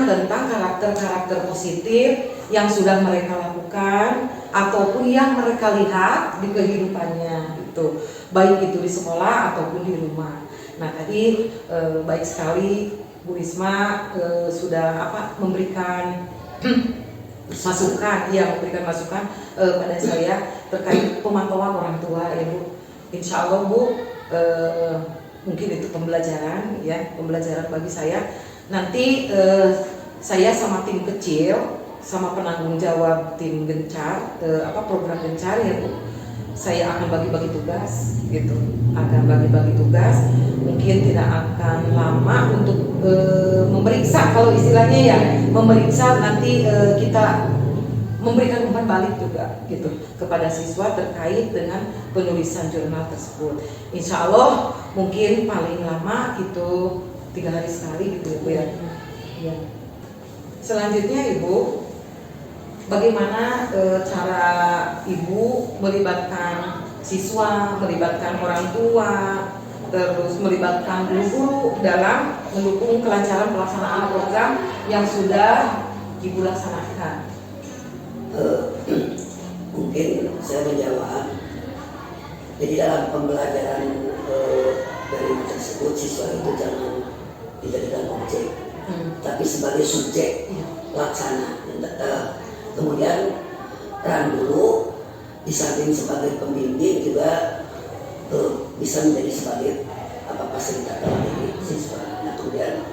S2: tentang karakter-karakter positif yang sudah mereka lakukan ataupun yang mereka lihat di kehidupannya gitu, baik itu di sekolah ataupun di rumah. Nah tadi baik sekali Bu Risma sudah memberikan masukan pada saya terkait pemantauan orang tua ya Bu. Insya Allah Bu, mungkin itu pembelajaran bagi saya. Nanti saya sama tim kecil, sama penanggung jawab tim Gencar, program Gencar ya Bu, saya akan bagi-bagi tugas gitu, mungkin tidak akan lama untuk memeriksa, kalau istilahnya ya memeriksa, nanti kita memberikan umpan balik juga gitu kepada siswa terkait dengan penulisan jurnal tersebut. Insya Allah mungkin paling lama itu 3 hari sekali gitu ya Bu ya. Ya. Selanjutnya Ibu, bagaimana cara Ibu melibatkan siswa, melibatkan orang tua, terus melibatkan guru dalam mendukung kelancaran pelaksanaan program yang sudah Ibu laksanakan?
S9: Mungkin saya menjawab. Jadi dalam pembelajaran dari tersebut, siswa itu jangan dijadikan objek, tapi sebagai subjek laksana. Kemudian peran guru di samping sebagai pembimbing juga bisa menjadi sebagai fasilitator dari siswa. Nah kemudian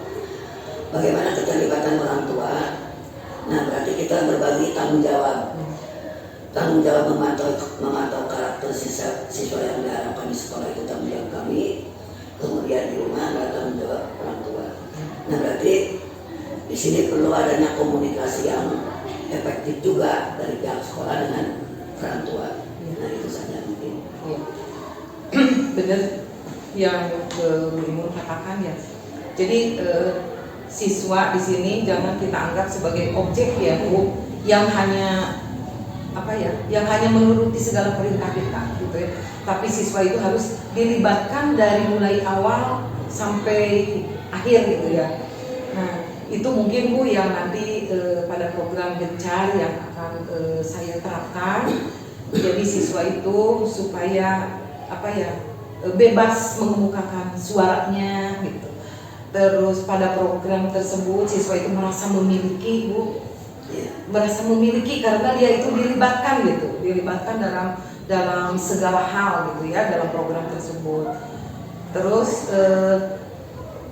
S9: bagaimana keterlibatan orang tua? Nah berarti kita berbagi tanggung jawab memantau karakter siswa yang diharapkan di sekolah, itu tanggung jawab kami. Kemudian di rumah adalah tanggung jawab orang tua. Nah berarti di sini perlu adanya komunikasi yang efektif juga dari pihak sekolah dengan orang tua. Nah itu saja mungkin.
S2: Benar yang Bu Imun katakan ya. Jadi siswa di sini jangan kita anggap sebagai objek ya Bu, yang hanya menuruti segala perintah kita gitu ya. Tapi siswa itu harus dilibatkan dari mulai awal sampai akhir gitu ya. Nah itu mungkin Bu yang nanti pada program Gencar yang akan saya terapkan. Jadi siswa itu supaya bebas mengemukakan suaranya gitu. Terus pada program tersebut siswa itu merasa memiliki Bu, merasa memiliki karena dia itu dilibatkan dalam segala hal gitu ya dalam program tersebut. Terus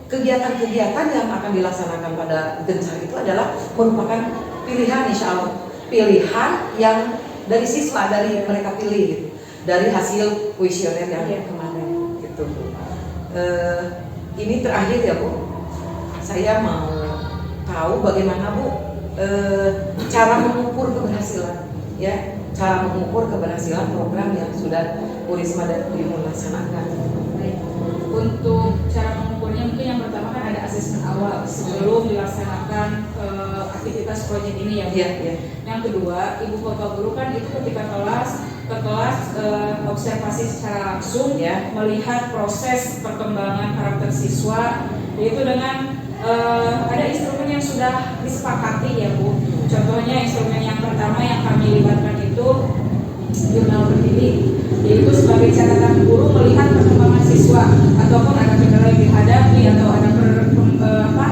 S2: kegiatan-kegiatan yang akan dilaksanakan pada Gencar itu adalah merupakan pilihan, insya Allah pilihan yang dari siswa, dari mereka pilih gitu, dari hasil kuesioner yang kemarin gitu. Ini terakhir ya Bu, saya mau tahu bagaimana Bu cara mengukur keberhasilan ya, cara mengukur keberhasilan program yang sudah Bu Risma dan Bu Imun laksanakan.
S5: Untuk cara mengukurnya mungkin yang pertama kan ada asesmen awal sebelum dilaksanakan aktivitas proyek ini ya.
S2: Iya.
S5: Yang kedua, Ibu Bapak Guru kan itu ketika ke kelas observasi secara langsung ya, melihat proses perkembangan karakter siswa, yaitu dengan ada instrumen yang sudah disepakati ya Bu. Contohnya instrumen yang pertama yang kami libatkan itu jurnal berdiri, yaitu sebagai catatan guru melihat perkembangan siswa ataupun ada kendala yang dihadapi atau ada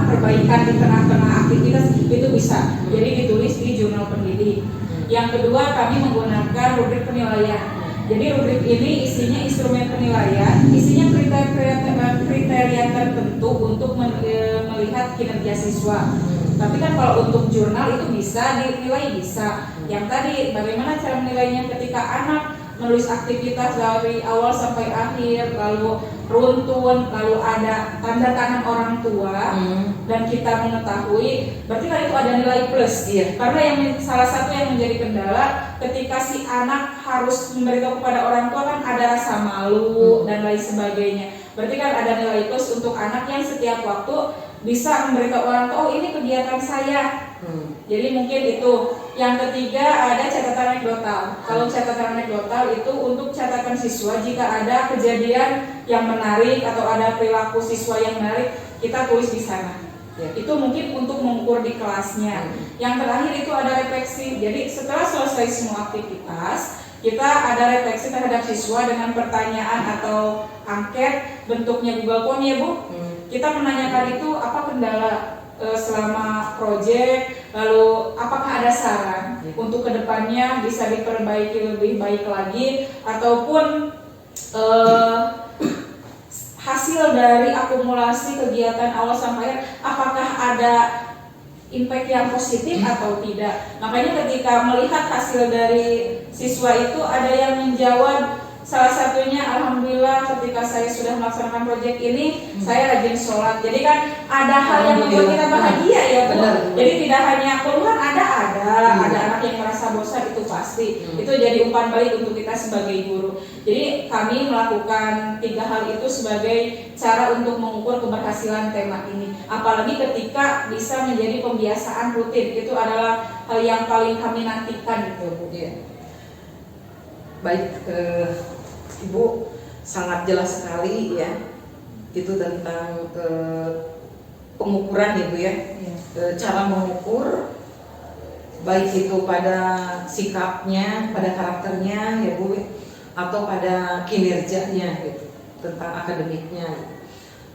S5: perbaikan di tengah-tengah aktivitas, itu bisa jadi ditulis di jurnal pendidik. Yang kedua, kami menggunakan rubrik penilaian. Jadi rubrik ini isinya instrumen penilaian, isinya kriteria tertentu untuk melihat kinerja siswa. Tapi kan kalau untuk jurnal itu bisa dinilai bisa. Yang tadi bagaimana cara menilainya ketika anak menulis aktivitas dari awal sampai akhir, lalu runtun, lalu ada tanda tangan orang tua, dan kita mengetahui, berarti kan itu ada nilai plus. Karena yang salah satu yang menjadi kendala ketika si anak harus memberitahu kepada orang tua kan ada rasa malu dan lain sebagainya. Berarti kan ada nilai plus untuk anak yang setiap waktu bisa memberitahu orang tua, oh ini kegiatan saya. Jadi mungkin itu. Yang ketiga ada catatan anekdotal. Kalau catatan anekdotal itu untuk catatan siswa jika ada kejadian yang menarik atau ada perilaku siswa yang menarik, kita tulis di sana. Itu mungkin untuk mengukur di kelasnya. Yang terakhir itu ada refleksi. Jadi setelah selesai semua aktivitas, kita ada refleksi terhadap siswa dengan pertanyaan atau angket bentuknya Google Form ya Bu. Kita menanyakan itu apa kendala selama proyek, lalu apakah ada saran untuk kedepannya bisa diperbaiki lebih baik lagi, ataupun hasil dari akumulasi kegiatan awal sampai akhir apakah ada impact yang positif atau tidak. Makanya ketika melihat hasil dari siswa itu ada yang menjawab, salah satunya alhamdulillah ketika saya sudah melaksanakan proyek ini saya rajin sholat. Jadi kan ada hal yang membuat kita bahagia ya Bu. Jadi tidak hanya keluhan ada anak yang merasa bosan, itu pasti. Itu jadi umpan balik untuk kita sebagai guru. Jadi kami melakukan 3 hal itu sebagai cara untuk mengukur keberhasilan tema ini. Apalagi ketika bisa menjadi pembiasaan rutin, itu adalah hal yang paling kami nantikan gitu Bu.
S2: Baik, Ibu sangat jelas sekali ya, itu tentang pengukuran Ibu ya, cara mengukur baik itu pada sikapnya, pada karakternya ya Bu, atau pada kinerjanya gitu, tentang akademiknya.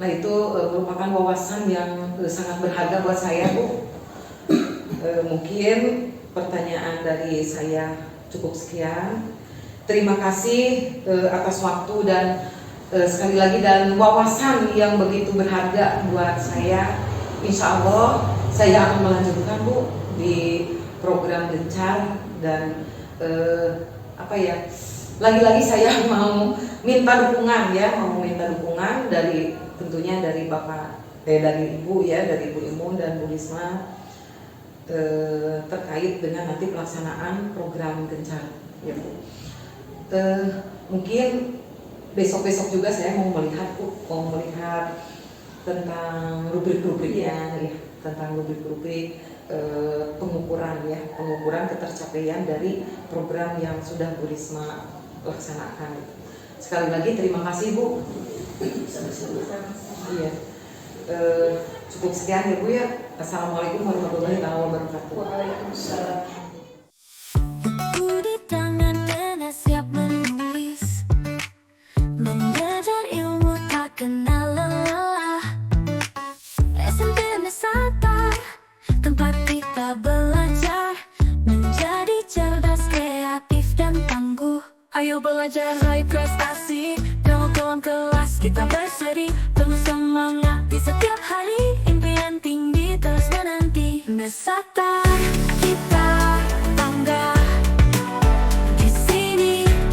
S2: Nah itu merupakan wawasan yang sangat berharga buat saya Bu. Mungkin pertanyaan dari saya cukup sekian. Terima kasih atas waktu dan sekali lagi dan wawasan yang begitu berharga buat saya. Insya Allah saya akan melanjutkan Bu di program Gencar dan lagi-lagi saya mau minta dukungan ya, dari tentunya dari dari Ibu ya, dari Bu Imun dan Bu Risma terkait dengan nanti pelaksanaan program Gencar ya Bu. Mungkin besok-besok juga saya mau melihat tentang rubrik-rubriknya ya, tentang rubrik-rubrik pengukuran ketercapaian dari program yang sudah Bu Risma laksanakan. Sekali lagi terima kasih Bu. Iya. Cukup sekian ya Bu ya. Assalamualaikum warahmatullahi wabarakatuh.
S5: Waalaikumsalam.
S1: Siap menulis, mengajar ilmu tak kenal lelah. SMP Nusantara, tempat kita belajar, menjadi cerdas, kreatif dan tangguh. Ayo belajar raih prestasi, dalam kelas kita berseri, terus semangat di setiap hari, impian tinggi terus menanti. Nusantara.